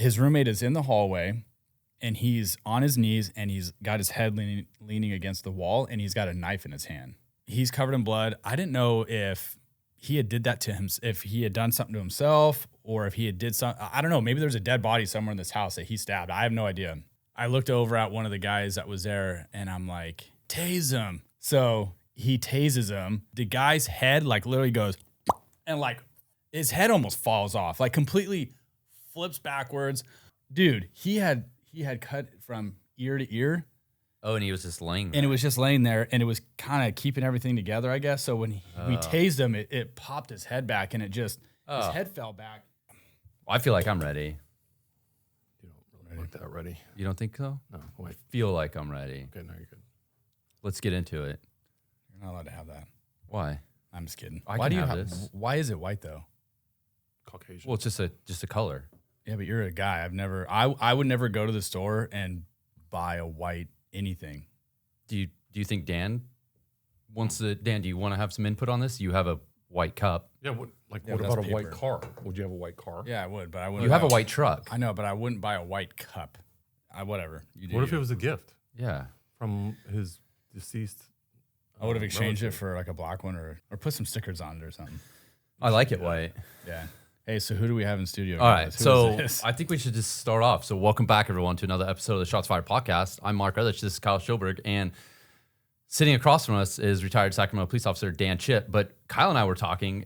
his roommate is in the hallway, and he's on his knees, and he's got his head leaning against the wall, and he's got a knife in his hand. He's covered in blood. I didn't know if he had did that to him, if he had done something to himself, or if he had did something. I don't know. Maybe there's a dead body somewhere in this house that he stabbed. I have no idea. I looked over at one of the guys that was there, and I'm like, tase him. So he tases him. The guy's head like literally goes, and like his head almost falls off, like completely flips backwards. Dude, he had cut from ear to ear. Oh, and he was just laying there. And it was just laying there, and it was kind of keeping everything together, I guess. So when we tased him, it popped his head back, and it just, his head fell back. I feel like I'm ready. You don't really look that ready. You don't think so? No, I feel like I'm ready. Okay, no, you're good. Let's get into it. You're not allowed to have that. Why? I'm just kidding. Why do you have this? Why is it white, though? Caucasian. Well, it's just a color. Yeah, but you're a guy. I would never go to the store and buy a white anything. Do you think Dan wants to? Dan, do you want to have some input on this? You have a white cup. Yeah, what Yeah, about a paper. white car? Would you have a white car? Yeah, I would, but I wouldn't. You have a white truck. I know, but I wouldn't buy a white cup. Whatever. You do What if you. it was a gift Yeah. from his deceased? I would have exchanged relative? it for like a black one or put some stickers on it or something. I like it white. Yeah. Hey, so who do we have in studio? All right, guys? Who so is this? I think we should just start off. So welcome back, everyone, to another episode of the Shots Fired podcast. I'm Mark Ehrlich. This is Kyle Schilberg, and sitting across from us is retired Sacramento police officer Dan Chip. But Kyle and I were talking.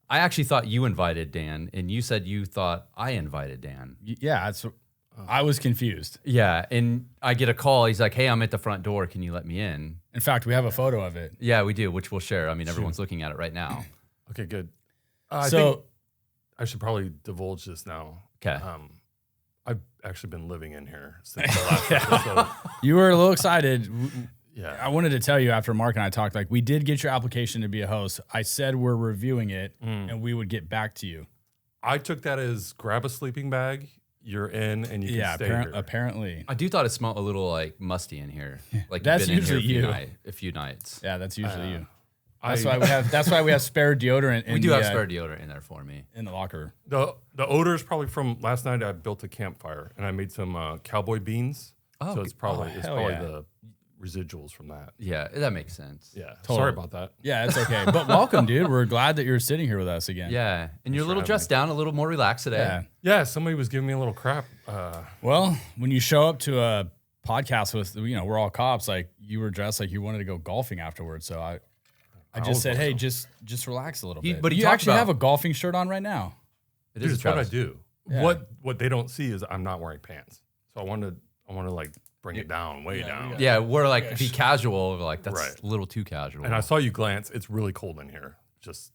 I actually thought you invited Dan, and you said you thought I invited Dan. Yeah, I was confused. Yeah, and I get a call. He's like, "Hey, I'm at the front door. Can you let me in?" In fact, we have a photo of it. Yeah, we do, which we'll share. I mean, everyone's looking at it right now. Okay, good. I So- think I should probably divulge this now. Okay. I've actually been living in here since the last episode. You were a little excited. Yeah. I wanted to tell you after Mark and I talked, like we did get your application to be a host. I said we're reviewing it and we would get back to you. I took that as grab a sleeping bag, you're in, and you can stay here. Apparently. I do thought it smelled a little like musty in here. Like That's you've been in here usually a few nights. Yeah, that's usually you. I- That's why we have spare deodorant. We do have spare deodorant in there for me. in the locker. The odor is probably from last night. I built a campfire and I made some cowboy beans. Oh, so it's probably hell yeah. the residuals from that. Yeah, that makes sense. Yeah. Totally. Sorry about that. Yeah, it's okay. But welcome, dude. We're glad that you're sitting here with us again. Yeah, and you're a little having dressed down, a little more relaxed today. Yeah. Yeah. Somebody was giving me a little crap. Well, when you show up to a podcast with, we're all cops, like you were dressed like you wanted to go golfing afterwards. So I just said, hey, just relax a little bit. But he you talked actually about- have a golfing shirt on right now. It Dude, is it's what I Travis. do. Yeah. What they don't see is I'm not wearing pants. So I want to like bring it down, way down. Yeah, we're like be casual. Like that's Right. a little too casual. And I saw you glance. It's really cold in here. Just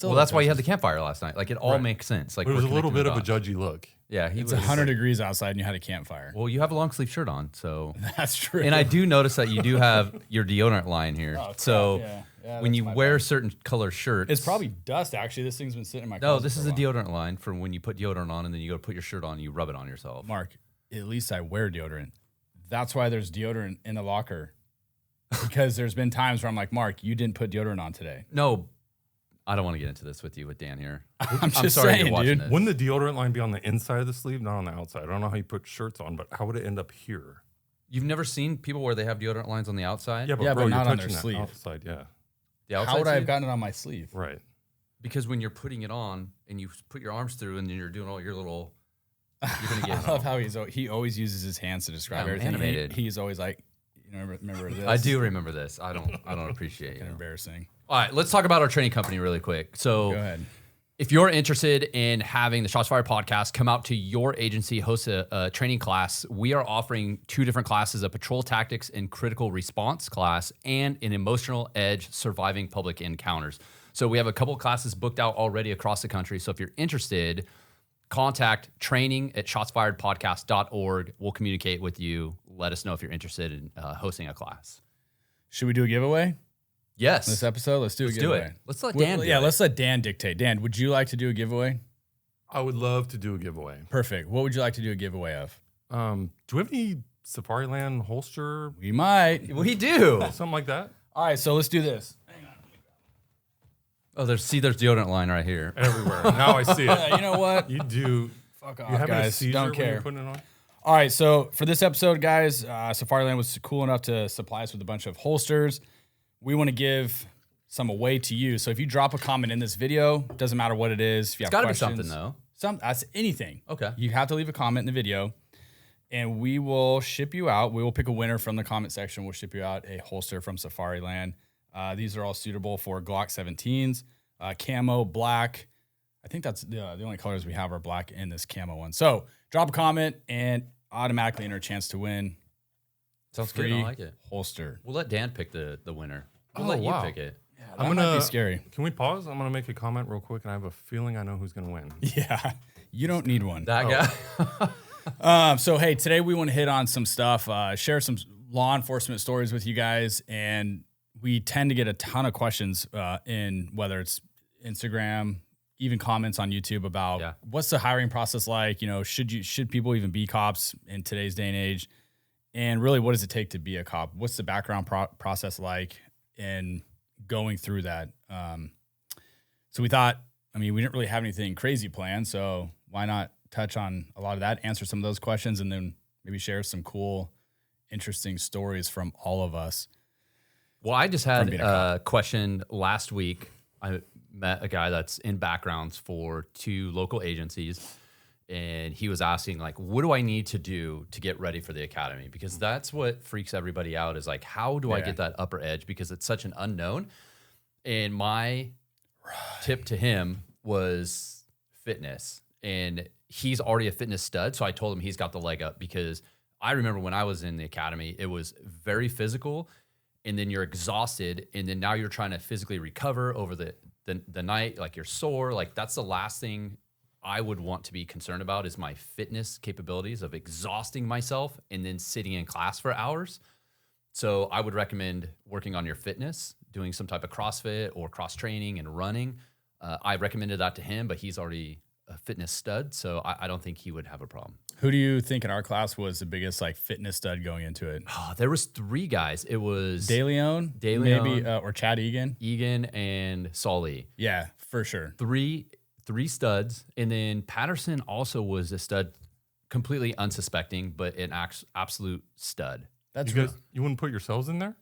well, that's why you had the campfire last night. Like it all makes sense. Like it was we're a little connecting bit of the a dots. judgy look. Yeah, he It's was 100 degrees outside and you had a campfire. Well, you have a long sleeve shirt on, so. That's true. And I do notice that you do have your deodorant line here. crap, So yeah, when that's you my wear certain color shirts, It's probably dust, actually. This thing's been sitting in my no. closet This for is a a while. deodorant line from when you put deodorant on, and then you go to put your shirt on, and you rub it on yourself. Mark, at least I wear deodorant. That's why there's deodorant in the locker. Because there's been times where I'm like, Mark, you didn't put deodorant on today. No, I don't want to get into this with you with Dan here. I'm just sorry saying, you're watching dude. this. Wouldn't the deodorant line be on the inside of the sleeve, not on the outside? I don't know how you put shirts on, but how would it end up here? You've never seen people where they have deodorant lines on the outside? Yeah, but Yeah, bro, but you're not on touching their that sleeve. outside. Yeah, The outside How would I have sleeve? gotten it on my sleeve? right. Because when you're putting it on and you put your arms through and then you're doing all your little, you're gonna get. I love how he always uses his hands to describe Yeah, I'm everything. animated. He's always like, remember this? I do remember this. I don't appreciate Kind of you. embarrassing. All right, let's talk about our training company really quick. So, Go ahead. if you're interested in having the Shots Fired podcast come out to your agency, host a training class, we are offering 2 different classes: a patrol tactics and critical response class, and an emotional edge surviving public encounters. So we have a couple classes booked out already across the country. So if you're interested, contact training@shotsfiredpodcast.org. We'll communicate with you. Let us know if you're interested in hosting a class. Should we do a giveaway Yes. this episode? Let's do a Let's do giveaway. it. Let's let Dan do Yeah, it. let's let Dan dictate. Dan, would you like to do a giveaway? I would love to do a giveaway. Perfect. What would you like to do a giveaway of? Do we have any Safariland holster, We might. We do. something like that? All right, so let's do this. Oh, there's deodorant line right here. Everywhere. Now I see it. Yeah, you know what? You do Fuck You off, having a guys. seizure Don't when you're care. putting it on? All right, so for this episode, guys, Safariland was cool enough to supply us with a bunch of holsters. We want to give some away to you. So if you drop a comment in this video, doesn't matter what it is. If you have Gotta questions, be something though. That's anything. Okay. You have to leave a comment in the video, and we will ship you out. We will pick a winner from the comment section. We'll ship you out a holster from Safariland. These are all suitable for Glock 17s, camo, black. I think that's the only colors we have are black and this camo one. So drop a comment and automatically enter a chance to win. Sounds free good. I like it. holster. We'll let Dan pick the winner. We'll Oh, let you wow. pick it. That might be scary. Can we pause? I'm gonna make a comment real quick, and I have a feeling I know who's gonna win. Yeah, you don't need one. That guy. So hey, today we want to hit on some stuff, share some law enforcement stories with you guys, and we tend to get a ton of questions in whether it's Instagram, even comments on YouTube about what's the hiring process like. You know, should people even be cops in today's day and age, and really what does it take to be a cop? What's the background process like, and going through that. So we thought, I mean, we didn't really have anything crazy planned, so why not touch on a lot of that, answer some of those questions, and then maybe share some cool, interesting stories from all of us. Well, I just had a question last week. I met a guy that's in backgrounds for 2 local agencies, and he was asking, like, what do I need to do to get ready for the academy? Because that's what freaks everybody out is, like, how do I get that upper edge? Because it's such an unknown. And my tip to him was fitness. And he's already a fitness stud, so I told him he's got the leg up, because I remember when I was in the academy, it was very physical, and then you're exhausted, and then now you're trying to physically recover over the night, like you're sore. Like, that's the last thing I would want to be concerned about is my fitness capabilities of exhausting myself and then sitting in class for hours. So I would recommend working on your fitness, doing some type of CrossFit or cross training and running. I recommended that to him, but he's already a fitness stud, so I don't think he would have a problem. Who do you think in our class was the biggest like fitness stud going into it? Oh, there was 3 guys. It was DeLeon, maybe, or Chad Egan, and Solly. Yeah, for sure. Three studs, and then Patterson also was a stud, completely unsuspecting, but an absolute stud. That's You guys, you wouldn't put yourselves in there?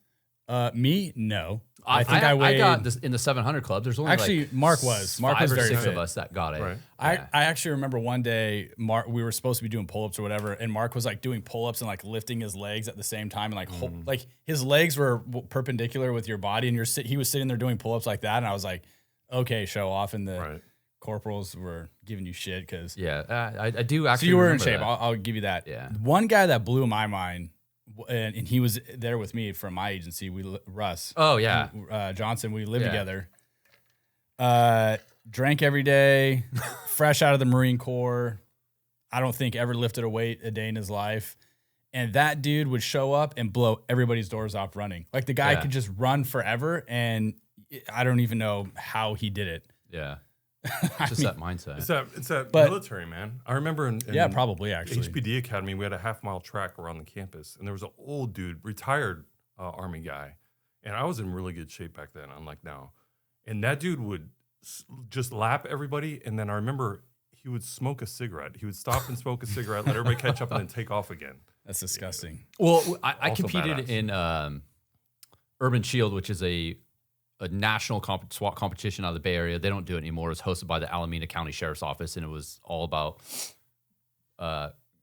me. No, I think I weighed. I got this in the 700 club. There's only Actually, like Mark was 5 or very 6 fit. of us that got it. Right. I actually remember one day, Mark, we were supposed to be doing pull-ups or whatever, and Mark was like doing pull-ups and like lifting his legs at the same time, and like like his legs were perpendicular with your body, and he was sitting there doing pull-ups like that, and I was like, okay, show off, and the corporals were giving you shit because I do actually. So you were in remember shape. that. I'll give you that. Yeah. One guy that blew my mind, and he was there with me from my agency. Russ. Oh yeah. Johnson. We lived together. Drank every day, fresh out of the Marine Corps. I don't think ever lifted a weight a day in his life. And that dude would show up and blow everybody's doors off running. Like the guy could just run forever, and I don't even know how he did it. Yeah. It's just that mindset. It's that military, man. I remember in probably actually HPD Academy, we had a half-mile track around the campus, and there was an old dude, retired Army guy, and I was in really good shape back then, unlike now. And that dude would just lap everybody, and then I remember he would smoke a cigarette. He would stop and smoke a cigarette, let everybody catch up, and then take off again. That's disgusting. Well, I Also competed badass. in Urban Shield, which is a national SWAT competition out of the Bay Area. They don't do it anymore. It was hosted by the Alameda County Sheriff's Office, and it was all about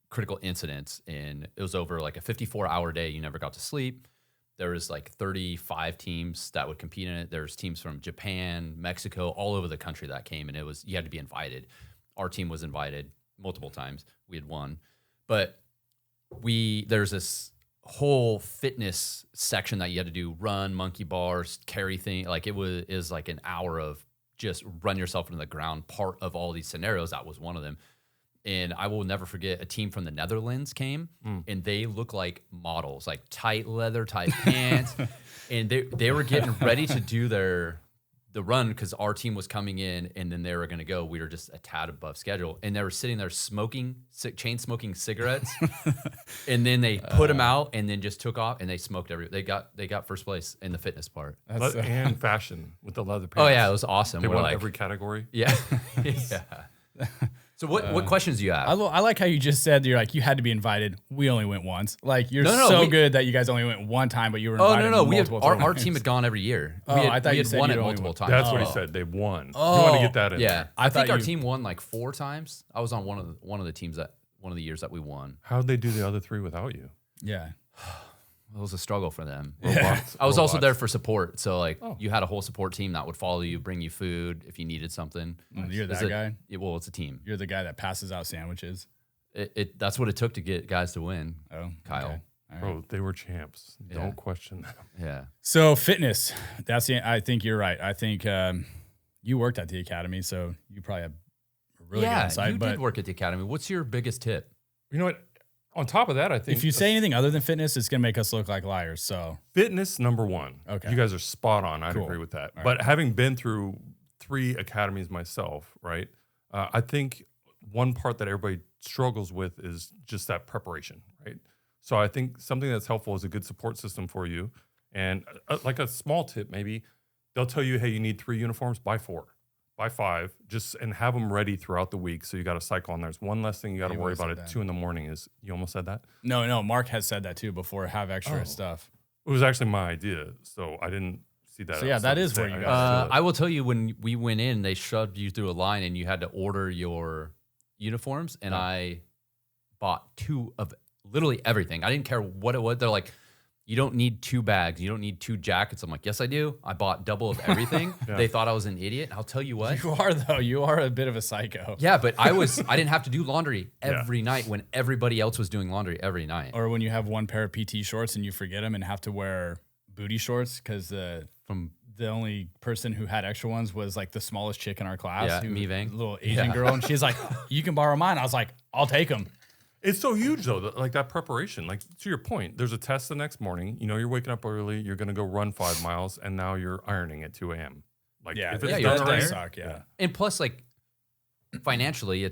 critical incidents. And it was over like a 54-hour day. You never got to sleep. There was like 35 teams that would compete in it. There's teams from Japan, Mexico, all over the country that came, and you had to be invited. Our team was invited multiple times. We had won, but there's this whole fitness section that you had to do: run, monkey bars, carry thing. Like is like an hour of just run yourself into the ground. Part of all these scenarios, that was one of them. And I will never forget, a team from the Netherlands came, and they look like models, like tight leather, tight pants, and they were getting ready to do the run because our team was coming in, and then they were going to go. We were just a tad above schedule, and they were sitting there chain smoking cigarettes, and then they put them out, and then just took off, and they smoked They got first place in the fitness part. And fashion with the leather pants. Oh yeah, it was awesome. They We're won like every category. yeah, yeah. So what questions do you have? I like how you just said you're like you had to be invited. We only went once. Like you're good that you guys only went one time, but you were invited. We had our team had gone every year. I thought you said won you'd it only multiple went- times. That's what he said. They won. You want to get that in? Yeah, there. I think thought our you- team won like 4 times. I was on one of the teams that one of the years that we won. How'd they do the other 3 without you? Yeah. It was a struggle for them. Robots, I was also robots. there for support. So like you had a whole support team that would follow you, bring you food if you needed something. You're that guy. Well, it's a team. You're the guy that passes out sandwiches. That's what it took to get guys to win. Oh, Kyle. okay. All right. Bro, they were champs. Yeah. Don't question them. Yeah. So fitness. I think you're right. I think you worked at the academy, so you probably have a really good insight. You but did work at the academy. What's your biggest tip? You know what? On top of that, I think if you say anything other than fitness, it's gonna make us look like liars. So fitness, number one. Okay. You guys are spot on. I'd Cool. agree with that. All But having been through 3 academies myself, right? I think one part that everybody struggles with is just that preparation, right? So I think something that's helpful is a good support system for you. And like a small tip, maybe they'll tell you, hey, you need 3 uniforms, buy 4. By 5, and have them ready throughout the week. So you got to cycle on. There's one less thing you got to worry about at 2 a.m. is you almost said that? no, Mark has said that too before. Have extra stuff. It was actually my idea. So I didn't see that. So yeah, that is where you got I will tell you, when we went in, they shoved you through a line and you had to order your uniforms. And I bought 2 of literally everything. I didn't care what it was. They're like, you don't need 2 bags. You don't need 2 jackets. I'm like, yes, I do. I bought double of everything. They thought I was an idiot. I'll tell you what. You are though. You are a bit of a psycho. Yeah, but I didn't have to do laundry every night when everybody else was doing laundry every night. Or when you have one pair of PT shorts and you forget them and have to wear booty shorts because From the only person who had extra ones was like the smallest chick in our class. Yeah, who, Mi Vang. little Asian girl. And she's like, you can borrow mine. I was like, I'll take them. It's so huge though, like that preparation. Like to your point, there's a test the next morning. You know, you're waking up early. You're gonna go run 5 miles, and now you're ironing at 2 a.m. Like Yeah, if it's yeah, done that right, does suck. Yeah. And plus, like, financially,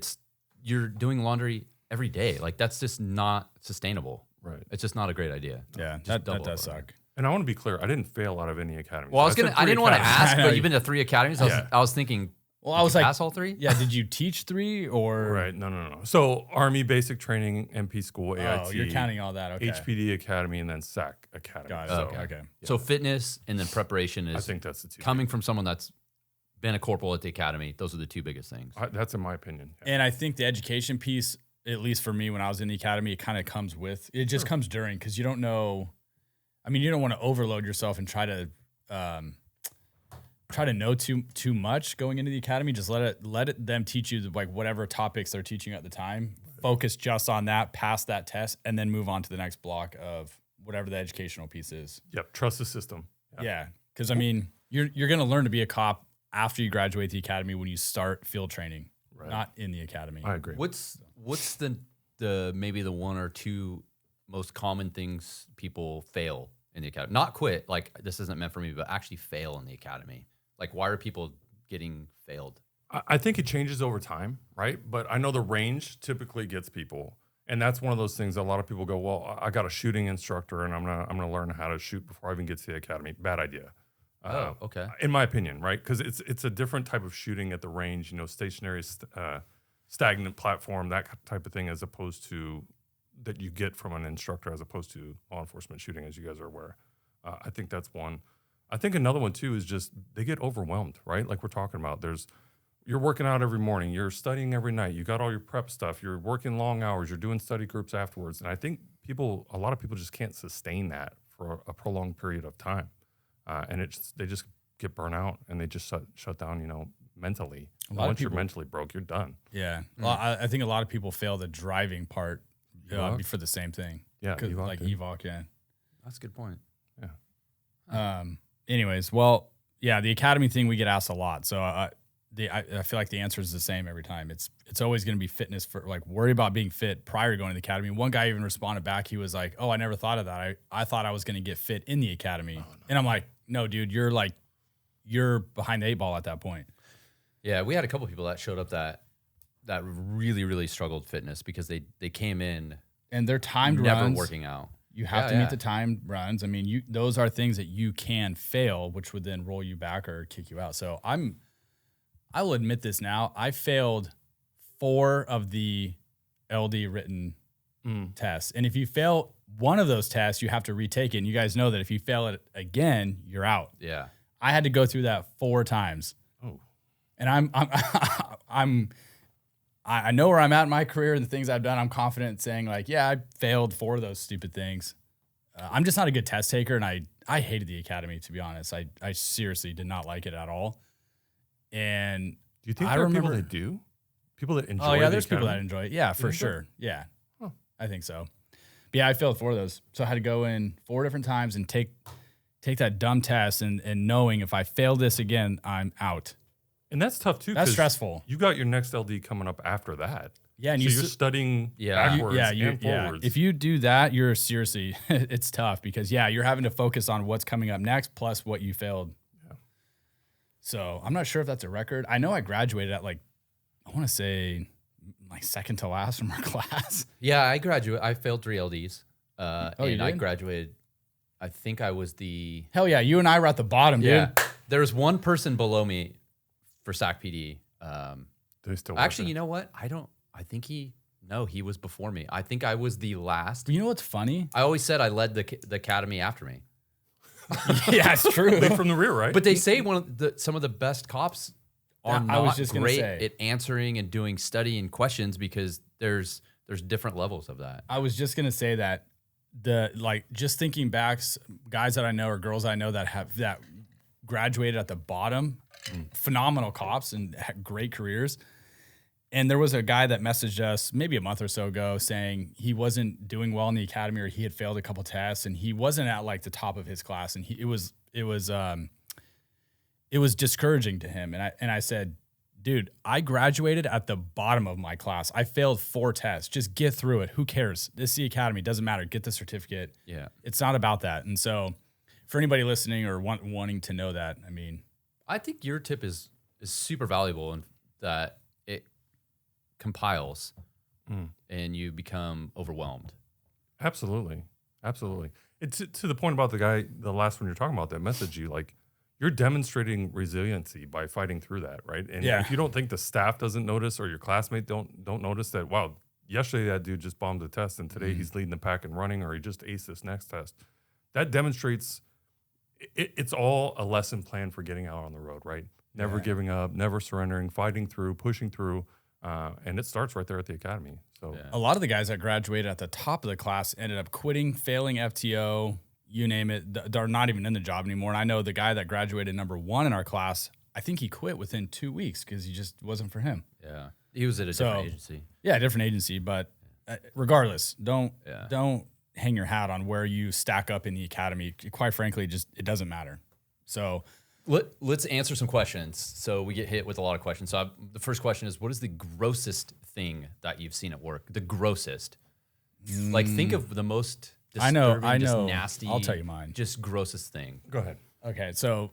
you're doing laundry every day. Like, that's just not sustainable. right. It's just not a great idea. Yeah, Just that double does over. suck. And I want to be clear, I didn't fail out of any academy. Well, I didn't want to ask, I know but you- you've been to 3 academies. Yeah. I was thinking, Well, did I was you like, pass all 3? yeah, did you teach 3 or? Right. No. So Army Basic Training, MP School, AIT. Oh, you're counting all that. Okay. HPD Academy, and then SAC Academy. Got it. So Okay. So fitness and then preparation I is think that's the 2. coming from someone that's been a corporal at the academy. Those are the 2 biggest things. That's in my opinion. Yeah. And I think the education piece, at least for me when I was in the academy, it kind of comes with, it just comes during because you don't know. I mean, you don't want to overload yourself and try to know too much going into the academy. Just let them teach you like whatever topics they're teaching at the time. Focus just on that, pass that test, and then move on to the next block of whatever the educational piece is. Yep. Trust the system. Yeah, because I mean, you're going to learn to be a cop after you graduate the academy when you start field training, not in the academy. I agree. What's the maybe the 1 or 2 most common things people fail in the academy? Not quit, like this isn't meant for me, but actually fail in the academy. Like, why are people getting failed? I think it changes over time, right? But I know the range typically gets people, and that's one of those things that a lot of people go, "Well, I got a shooting instructor, and I'm gonna learn how to shoot before I even get to the academy." Bad idea. Okay. In my opinion, right? Because it's a different type of shooting at the range. You know, stationary, stagnant platform, that type of thing, as opposed to that you get from an instructor, as opposed to law enforcement shooting, as you guys are aware. I think that's one. I think another one too is just they get overwhelmed, right? Like we're talking about. You're working out every morning, you're studying every night, you got all your prep stuff, you're working long hours, you're doing study groups afterwards, and I think a lot of people just can't sustain that for a prolonged period of time, and they just get burnt out and they just shut down, you know, mentally. Once you're mentally broke, you're done. Yeah. Well, I think a lot of people fail the driving part for the same thing. Yeah, EVOC, yeah. That's a good point. Anyways, well, yeah, the academy thing we get asked a lot. So I feel like the answer is the same every time. It's always going to be fitness for like worry about being fit prior to going to the academy. One guy even responded back. He was like, "Oh, I never thought of that. I thought I was going to get fit in the academy." And I'm like, "No, dude, you're behind the 8 ball at that point." Yeah, we had a couple people that showed up that really, really struggled fitness because they came in And they're timed never runs. working out. You have to meet the timed runs. I mean, those are things that you can fail, which would then roll you back or kick you out. So I will admit this now. I failed 4 of the LD written tests. And if you fail one of those tests, you have to retake it. And you guys know that if you fail it again, you're out. Yeah. I had to go through that 4 times. Oh. And I know where I'm at in my career and the things I've done. I'm confident in saying like, yeah, I failed 4 of those stupid things. I'm just not a good test taker, and I hated the academy, to be honest. I seriously did not like it at all. And Do you think there are people that do? People that enjoy it? Oh, yeah, there's people that enjoy it. Yeah, for sure. Yeah, I think so. But yeah, I failed 4 of those. So I had to go in 4 different times and take that dumb test and knowing if I fail this again, I'm out. And that's tough, too. That's stressful. You got your next LD coming up after that. Yeah, and so you're studying backwards and forwards. If you do that, you're seriously, it's tough because, you're having to focus on what's coming up next plus what you failed. Yeah. So I'm not sure if that's a record. I know I graduated at I want to say second to last from our class. Yeah, I failed 3 LDs. And I graduated, I think I was the... Hell yeah, you and I were at the bottom, dude. There was one person below me for SAC PD. Actually, you know what? I think he was before me. I think I was the last. But you know what's funny? I always said I led the academy after me. Yeah, it's true. Lead from the rear, right? But they say some of the best cops are not great at answering and doing study and questions because there's different levels of that. I was just gonna say that just thinking back, guys that I know or girls I know that graduated at the bottom, phenomenal cops and had great careers. And there was a guy that messaged us maybe a month or so ago saying he wasn't doing well in the academy or he had failed a couple tests and he wasn't at the top of his class and it was discouraging to him. And I said, dude, I graduated at the bottom of my class. I failed 4 tests. Just get through it. Who cares? This is the academy. It doesn't matter. Get the certificate. Yeah. It's not about that. And so for anybody listening or wanting to know that, I think your tip is super valuable in that it compiles and you become overwhelmed. Absolutely. It's to the point about the last one you're talking about that message you, you're demonstrating resiliency by fighting through that, right? And if you don't think the staff doesn't notice or your classmate don't notice that, wow, yesterday that dude just bombed the test and today he's leading the pack and running or he just aced this next test, that demonstrates it's all a lesson plan for getting out on the road, right? Never giving up, never surrendering, fighting through, pushing through. And it starts right there at the academy. So a lot of the guys that graduated at the top of the class ended up quitting, failing FTO, you name it. They're not even in the job anymore. And I know the guy that graduated number 1 in our class, I think he quit within 2 weeks because he just wasn't for him. Yeah. He was at a different agency. Yeah, different agency. But regardless, don't hang your hat on where you stack up in the academy. Quite frankly, it doesn't matter. So let's answer some questions. So we get hit with a lot of questions. So the first question is, what is the grossest thing that you've seen at work? The grossest. Think of the most disturbing, I know. just nasty. I'll tell you mine. Just grossest thing. Go ahead. Okay, so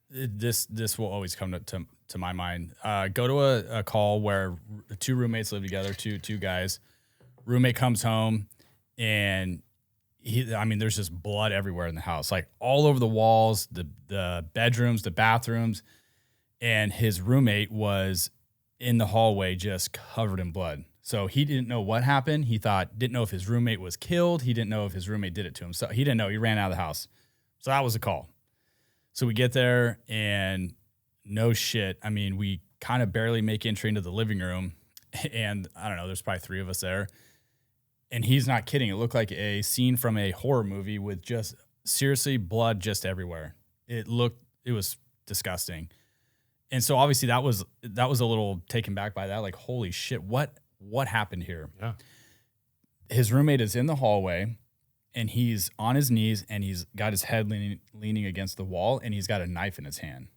this will always come to my mind. Go to a call where 2 roommates live together, two guys. Roommate comes home and there's just blood everywhere in the house, all over the walls, the bedrooms, the bathrooms. And his roommate was in the hallway just covered in blood. So he didn't know what happened. He didn't know if his roommate was killed. He didn't know if his roommate did it to him. So he didn't know. He ran out of the house. So that was a call. So we get there and no shit. We kind of barely make entry into the living room. And I don't know, there's probably 3 of us there. And he's not kidding. It looked like a scene from a horror movie with just seriously blood just everywhere. It was disgusting. And so obviously that was a little taken back by that. Holy shit, what happened here? Yeah. His roommate is in the hallway and he's on his knees and he's got his head leaning against the wall and he's got a knife in his hand.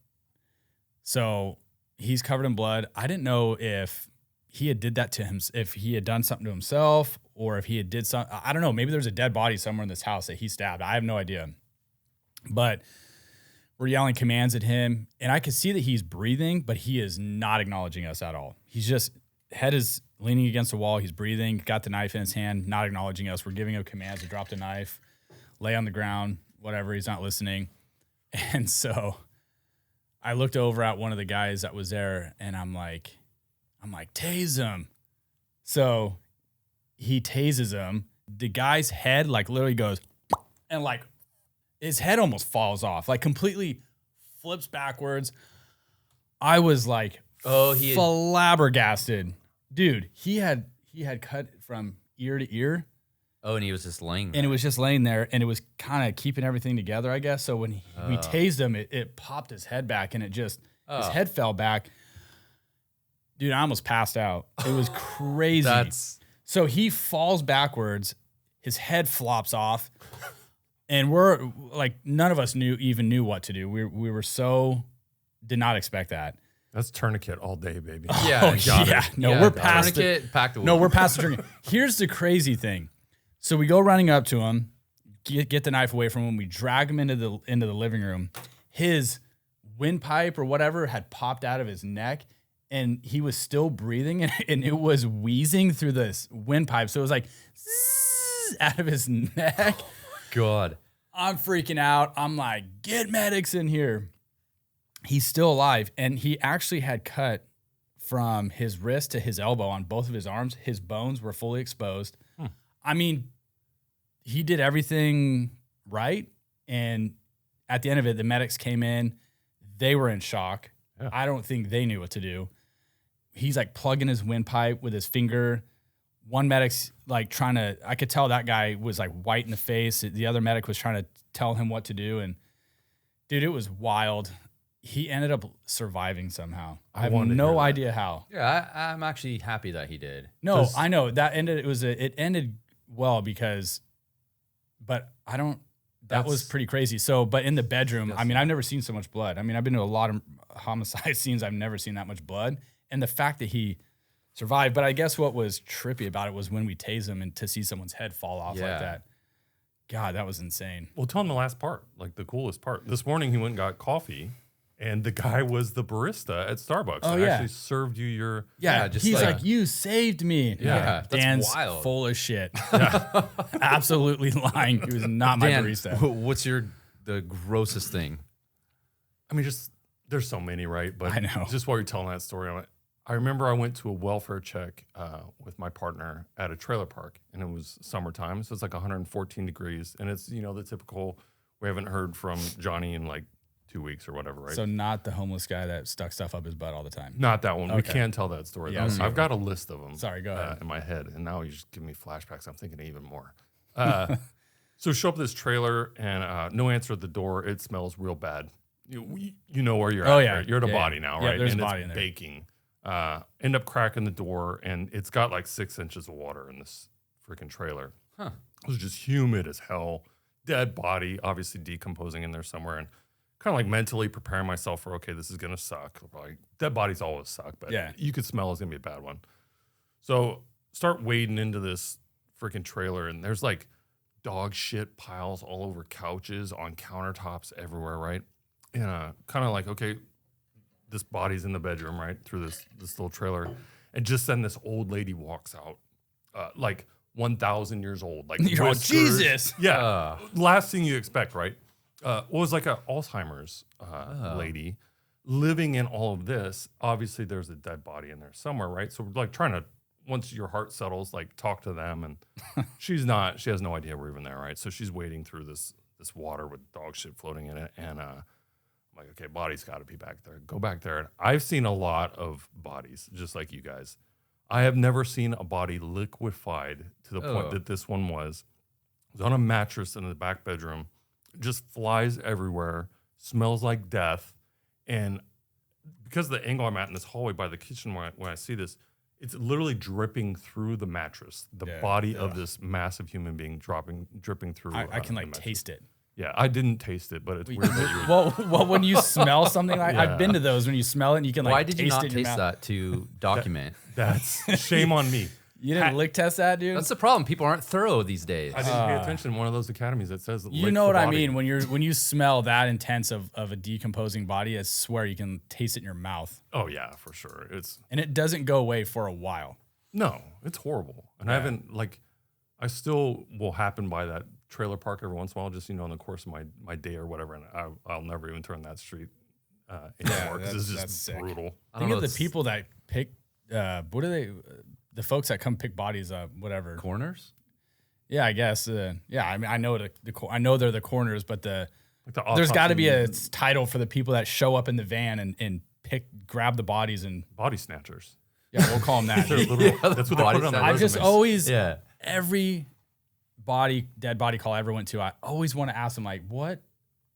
So he's covered in blood. I didn't know if he had did that to him, if he had done something to himself or if he had did something. I don't know. Maybe there's a dead body somewhere in this house that he stabbed. I have no idea. But we're yelling commands at him and I could see that he's breathing, but he is not acknowledging us at all. He's just, head is leaning against the wall. He's breathing, got the knife in his hand, not acknowledging us. We're giving him commands to drop the knife, lay on the ground, whatever. He's not listening. And so I looked over at one of the guys that was there and I'm like, I'm like, tase him. So he tases him. The guy's head like literally goes and like his head almost falls off, like completely flips backwards. I was like, flabbergasted. Dude, he had cut from ear to ear. Oh, and he was just laying there. And it was just laying there, and it was kind of keeping everything together, I guess. So when we tased him, it popped his head back, and his head fell back. Dude, I almost passed out. It was crazy. So he falls backwards, his head flops off, and we're like, none of us even knew what to do. We were so, did not expect that. That's tourniquet all day, baby. Yeah, yeah. No, we're past tourniquet, pack the No, we're past the tourniquet. Here's the crazy thing. So we go running up to him, get the knife away from him. We drag him into the living room. His windpipe or whatever had popped out of his neck, and he was still breathing, and it was wheezing through this windpipe. So it was like zzz, out of his neck. God, I'm freaking out. I'm like, get medics in here. He's still alive, and he actually had cut from his wrist to his elbow on both of his arms. His bones were fully exposed. I mean, he did everything right. And at the end of it, the medics came in. They were in shock. Yeah. I don't think they knew what to do. He's like plugging his windpipe with his finger. One medic's like I could tell that guy was like white in the face. The other medic was trying to tell him what to do. And dude, it was wild. He ended up surviving somehow. I have no idea how. Yeah, I'm actually happy that he did. No, I know that ended. It ended well but I don't. That was pretty crazy. So, but in the bedroom, I mean, I've never seen so much blood. I mean, I've been to a lot of homicide scenes. I've never seen that much blood, and the fact that he survived. But I guess what was trippy about it was when we tased him and to see someone's head fall off like that. God, that was insane. Well, tell him the last part, like the coolest part. This morning he went and got coffee. And the guy was the barista at Starbucks. Oh, and yeah. actually served you your... Yeah, he's like, you saved me. Yeah, Dan's that's wild. Full of shit. Yeah. Absolutely lying. He was not my Dan, barista. What's the grossest thing? I mean, just, there's so many, right? But I know. Just while you're telling that story, I remember I went to a welfare check with my partner at a trailer park, and it was summertime, so it's like 114 degrees, and it's, the typical, we haven't heard from Johnny in like 2 weeks or whatever, right? So not the homeless guy that stuck stuff up his butt all the time. Not that one. Okay. We can tell that story. Yeah, though. I've got a list of them. Sorry, go ahead. In my head, and now you just give me flashbacks. I'm thinking even more. So show up at this trailer, and no answer at the door. It smells real bad. You know where you're at. Yeah. Right? You're at a body now, right? There's and a body it's in there. baking. End up cracking the door, and it's got like 6 inches of water in this freaking trailer. Huh. It was just humid as hell. Dead body, obviously decomposing in there somewhere, and kind of like mentally preparing myself for, okay, this is gonna suck. Probably dead bodies always suck, but you could smell it's gonna be a bad one. So start wading into this freaking trailer, and there's like dog shit piles all over couches, on countertops, everywhere, right? And kind of like, okay, this body's in the bedroom, right, through this little trailer, and just then this old lady walks out, like 1,000 years old, like whiskers. Jesus, yeah, last thing you expect, right? Was like an Alzheimer's lady living in all of this. Obviously, there's a dead body in there somewhere, right? So we're like trying to, once your heart settles, like talk to them, and she has no idea we're even there, right? So she's wading through this water with dog shit floating in it, and I'm like, okay, body's got to be back there. Go back there. And I've seen a lot of bodies, just like you guys. I have never seen a body liquefied to the point that this one was. It was on a mattress in the back bedroom. Just flies everywhere, smells like death. And because of the angle I'm at in this hallway by the kitchen when I see this, it's literally dripping through the mattress, the body of this massive human being dripping through. I can like taste it. Yeah, I didn't taste it, but it's weird that you would. Well, when you smell something like I've been to those, when you smell it and you can like Why did you not taste it in your taste mouth. that to document? That's shame on me. You didn't lick test that, dude? That's the problem. People aren't thorough these days. I didn't pay attention in one of those academies that says You lick know the what I body. mean when you smell that intense of a decomposing body. I swear you can taste it in your mouth, Oh yeah, for sure. and it doesn't go away for a while. No, it's horrible. And I haven't, I still will happen by that trailer park every once in a while, just, in the course of my day or whatever. And I'll never even turn that street anymore because it's just sick. brutal. Think of the people that pick what are they? The folks that come pick bodies up, whatever. Corners? Yeah, I guess. Yeah, I mean, I know I know they're the corners, but Like there's got to be a autopsy title for the people that show up in the van and grab the bodies and body snatchers. yeah, we'll call them that. They're literal, that's what they body put on their I just resumes. always Yeah. every dead body call I ever went to, I always want to ask them like, what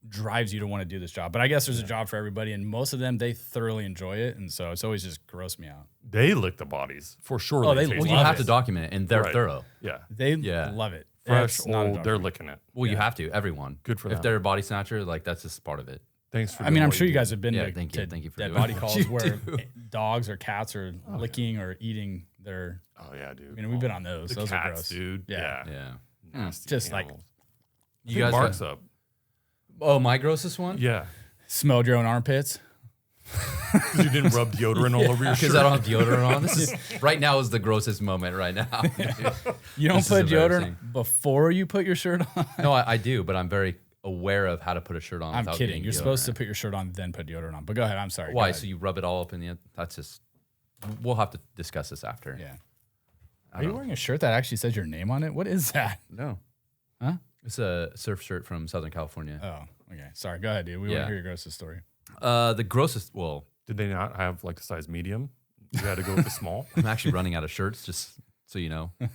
drives you to want to do this job? But I guess there's a job for everybody, and most of them they thoroughly enjoy it, and so it's always just grossed me out. They lick the bodies for sure. Oh, they taste Well, love you it. have it. to document it, and they're Right. thorough. Yeah, They Yeah. love it. fresh, It's not a old. dog They're thing. licking it. Well, you have to. Everyone. Good for If them. they're a body snatcher, like that's just part of it. Thanks for. I mean, doing I'm what sure you do. guys have been Yeah, to, thank you for dead doing body what calls you where do. dogs or cats are licking or eating their. Oh yeah, dude. You know, we've been on those. The Those are cats, gross, dude. Yeah. Yeah. Nasty Just like- animals. You guys Mark's got- up. Oh, my grossest one? Yeah, Smelled your own armpits. 'cause you didn't rub deodorant all over your Because shirt. I don't have deodorant on. This is right now is the grossest moment right now. You don't This is put deodorant embarrassing. before you put your shirt on. No, I do, but I'm very aware of how to put a shirt on. I'm without kidding. getting You're supposed to deodorant. put your shirt on, then put deodorant on. But go ahead. I'm sorry. Go Why? ahead. So you rub it all up in the end? That's just. We'll have to discuss this after. Yeah. Are you wearing a shirt that actually says your name on it? What is that? No. Huh? It's a surf shirt from Southern California. Oh, okay. Sorry. Go ahead, dude. We want Yeah. to hear your grossest story. The grossest. Well, Did they not have like a size medium? You had to go with the small. I'm actually running out of shirts, just so you know. I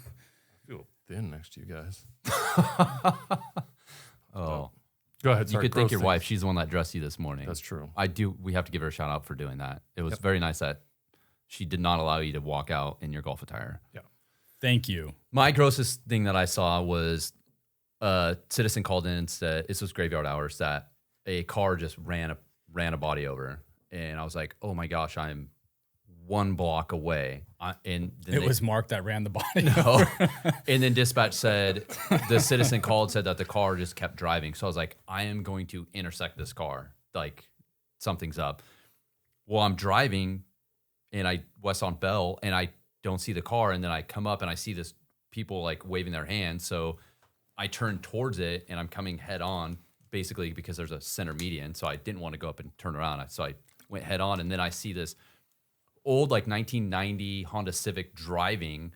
feel thin next to you guys. Oh, Go ahead. you Sorry, could thank gross your things. wife. She's the one that dressed you this morning. That's true. I do. We have to give her a shout out for doing that. It was very nice that she did not allow you to walk out in your golf attire. Yeah. Thank you. My grossest thing that I saw was a citizen called in and said, this was graveyard hours, that a car just ran a body over. And I was like, oh my gosh, I'm 1 block away. And then It was Mark that ran the body. no. And then dispatch said, the citizen called, said that the car just kept driving. So I was like, I am going to intersect this car. Like something's up. Well, I'm driving and I west on Bell and I don't see the car. And then I come up and I see this people like waving their hands. So I turn towards it and I'm coming head on basically because there's a center median. So I didn't want to go up and turn around. So I went head on and then I see this old like 1990 Honda Civic driving,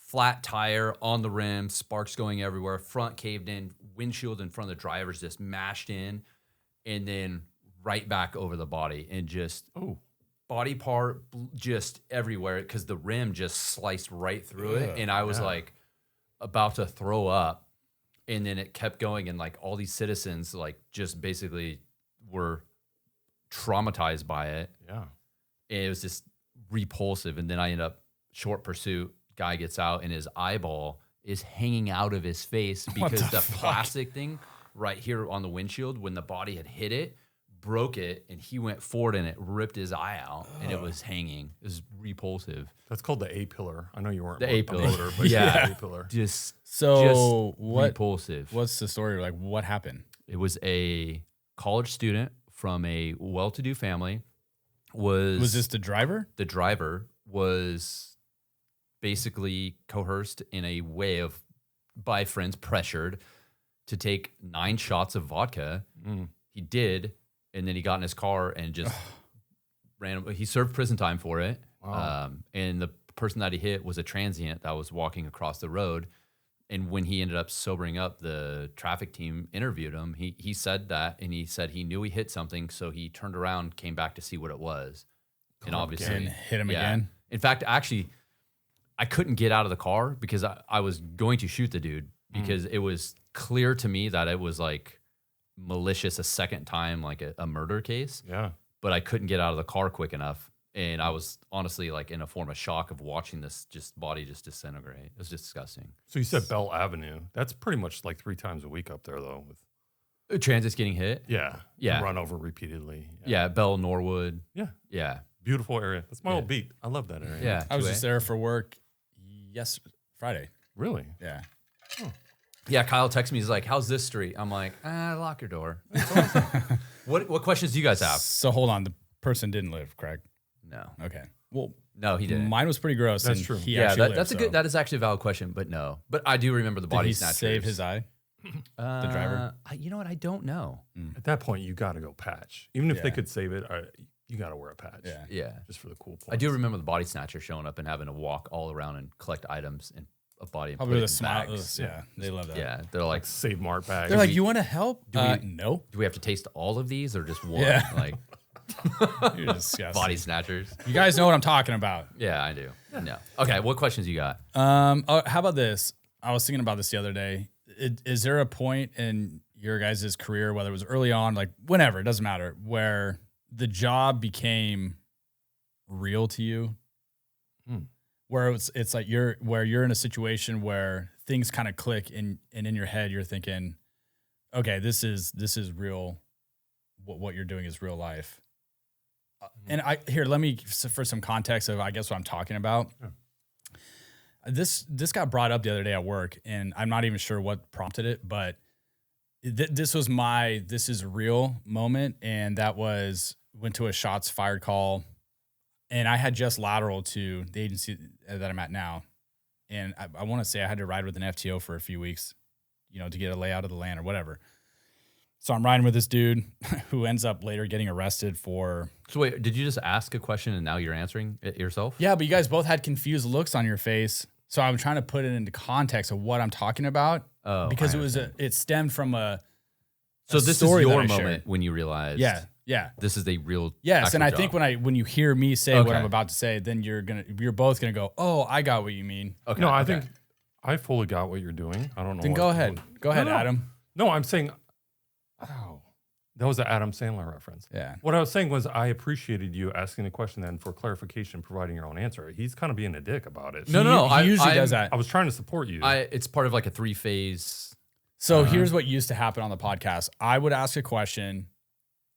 flat tire on the rim, sparks going everywhere, front caved in, windshield in front of the driver's just mashed in, and then right back over the body and just body part just everywhere because the rim just sliced right through it. And I was like about to throw up. And then it kept going, and like all these citizens like just basically were traumatized by it. Yeah. And it was just repulsive. And then I end up short pursuit. Guy gets out, and his eyeball is hanging out of his face because the plastic thing right here on the windshield, when the body had hit it, broke it, and he went forward and it ripped his eye out, and it was hanging. It was repulsive. That's called the A pillar. I know you weren't The a A-pillar. motor, but Yeah. the A pillar. Just So what? repulsive. What's the story? Like, what happened? It was a college student from a well-to-do family. Was this the driver? the driver was basically coerced in a way of by friends, pressured to take 9 shots of vodka. He did, and then he got in his car and just ran. He served prison time for it. And the person that he hit was a transient that was walking across the road. And when he ended up sobering up, the traffic team interviewed him. He said that, and he said he knew he hit something, so he turned around, came back to see what it was, and obviously And hit him again? In fact, actually, I couldn't get out of the car because I was going to shoot the dude because it was clear to me that it was like malicious a second time, like a murder case. Yeah. But I couldn't get out of the car quick enough. And I was honestly like in a form of shock of watching this just body just disintegrate. It was disgusting. So you said Bell Avenue. That's pretty much like 3 times a week up there, though. With Transit's getting hit. yeah, Yeah. run over repeatedly. Yeah, Bell, Norwood. Yeah. Yeah. Beautiful area. That's my old beat. I love that area. Yeah. I was 2A. just there for work. Friday. Really? Yeah. Yeah, Kyle texts me. He's like, "How's this street?" I'm like, "Lock your door." What questions do you guys have? So hold on. The person didn't live, Craig. No, Okay. Well, no, he didn't. mine was pretty gross. That's and true. He Yeah, actually lived, that's a so. good. That is actually a valid question, but no. But I do remember the Did body he snatchers. save his eye? the driver? You know what? I don't know. At that point, you got to go patch. Even if they Yeah. could save it, You got to wear a patch. Yeah. Yeah. Just for the cool points. I do remember the body snatcher showing up and having to walk all around and collect items in a body and Probably put with it a in smile. bags. Yeah, they love that. Yeah. They're like, Save Mart bags. They're like, you want to help? we- No. do we have to taste all of these or just one? Yeah. Like You're disgusting. body snatchers. You guys know what I'm talking about. Yeah, I do. No. Okay. What questions you got? How about this? I was thinking about this the other day. Is there a point in your guys' career, whether it was early on, like whenever, it doesn't matter, where the job became real to you? Where it's like you're in a situation where things kind of click and in your head you're thinking, okay, this is real. What you're doing is real life. And let me, for some context of, I guess, what I'm talking about. Yeah. This got brought up the other day at work, and I'm not even sure what prompted it, but this was my "this is real" moment, and that was went to a shots fired call, and I had just lateral to the agency that I'm at now, and I want to say I had to ride with an FTO for a few weeks, to get a layout of the land or whatever. So I'm riding with this dude who ends up later getting arrested for. So wait, did you just ask a question and now you're answering it yourself? Yeah, but you guys both had confused looks on your face. So I'm trying to put it into context of what I'm talking about. Oh, because I it stemmed from a So this is story that your I moment shared. when you realized. Yeah. This is a real. Yes, and actual I think job. when you hear me say what Okay. I'm about to say, then you're both gonna go, oh, I got what you mean. Okay. No, I okay. think I fully got what you're doing. I don't know. Then what- go ahead. Go ahead, no. Adam. No, I'm saying, oh, that was an Adam Sandler reference. Yeah. What I was saying was I appreciated you asking the question then for clarification, providing your own answer. He's kind of being a dick about it. No. He usually does that. I was trying to support you. It's part of like a 3-phase. So here's what used to happen on the podcast. I would ask a question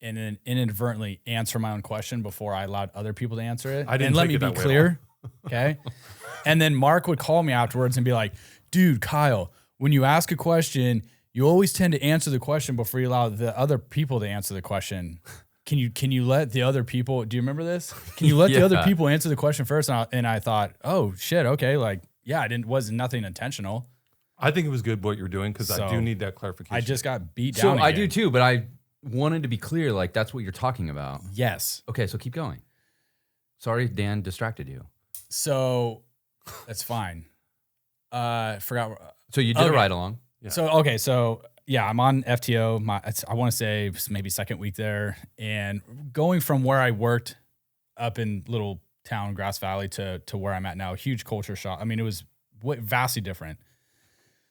and then inadvertently answer my own question before I allowed other people to answer it. I didn't and let take me it be that way at clear. Okay. And then Mark would call me afterwards and be like, dude, Kyle, when you ask a question, you always tend to answer the question before you allow the other people to answer the question. Can you let the other people, do you remember this? Can you let the other Yeah. people answer the question first? And I thought, oh shit. Okay. Like, yeah, was nothing intentional. I think it was good what you're doing because I So, do need that clarification. I just got beat So down. I again. do too, but I wanted to be clear. Like that's what you're talking about. Yes. Okay, so keep going. Sorry, Dan distracted you. So that's fine. Forgot. So you did a Okay. ride along. Yeah. So yeah, I'm on FTO. I want to say maybe second week there, and going from where I worked up in little town Grass Valley to where I'm at now, huge culture shock. I mean, it was vastly different.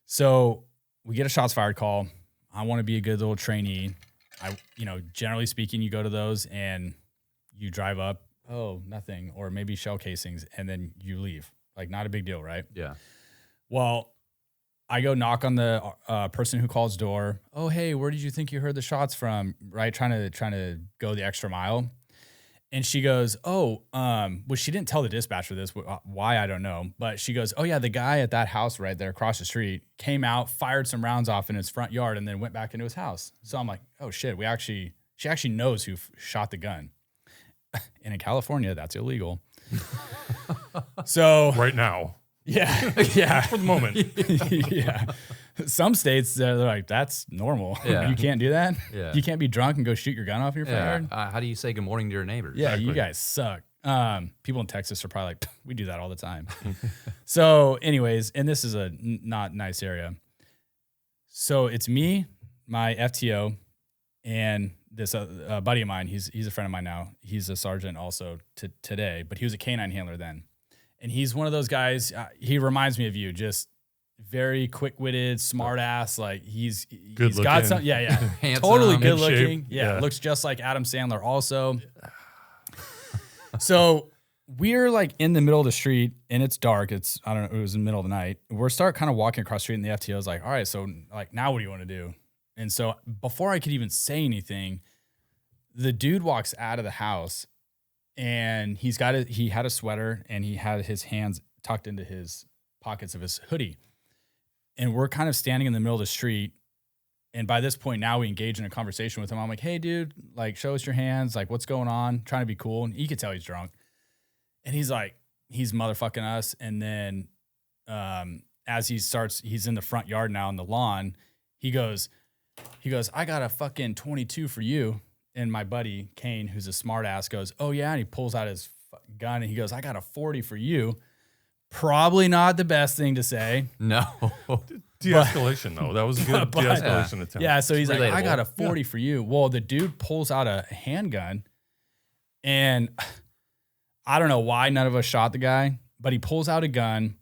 So we get a shots fired call. I want to be a good little trainee. Generally speaking, you go to those and you drive up. Oh, nothing, or maybe shell casings, and then you leave. Like, not a big deal, right? Yeah. Well, I go knock on the person who calls door. Oh, hey, where did you think you heard the shots from? Right, trying to go the extra mile. And she goes, oh, well, she didn't tell the dispatcher this. Why, I don't know. But she goes, oh yeah, the guy at that house right there across the street came out, fired some rounds off in his front yard, and then went back into his house. So I'm like, oh shit, she actually knows who shot the gun. And in California, that's illegal. So right now, yeah. for the moment. Yeah. Some states, they're like, that's normal. Yeah. You can't do that. Yeah. You can't be drunk and go shoot your gun off in your front Yeah. yard. How do you say good morning to your neighbors? Yeah, you guys suck. People in Texas are probably like, we do that all the time. So anyways, and this is a not nice area. So it's me, my FTO, and this buddy of mine. He's a friend of mine now. He's a sergeant also today, but he was a canine handler then. And he's one of those guys, he reminds me of you, just very quick-witted, smart-ass. Like he's Good got looking. some, yeah. Handsome. Totally In good shape. looking. Yeah, Yeah. looks just like Adam Sandler also. So we're like in the middle of the street and it's dark. It was in the middle of the night. We're kind of walking across the street and the FTO is like, all right, so like now what do you want to do? And so before I could even say anything, the dude walks out of the house and he had a sweater and he had his hands tucked into his pockets of his hoodie. And we're kind of standing in the middle of the street. And by this point now we engage in a conversation with him. I'm like, hey dude, like show us your hands. Like what's going on? Trying to be cool. And you could tell he's drunk. And he's like, he's motherfucking us. And then as he's in the front yard now on the lawn, he goes, I got a fucking 22 for you. and my buddy Kane, who's a smart ass, goes, "Oh yeah," and he pulls out his gun and he goes, "I got a 40 for you." Probably not the best thing to say. No. De-escalation, though. That was a good de-escalation attempt. Yeah, so he's like, relatable. "I got a 40 for you." Well, the dude pulls out a handgun, and I don't know why none of us shot the guy, but he pulls out a gun.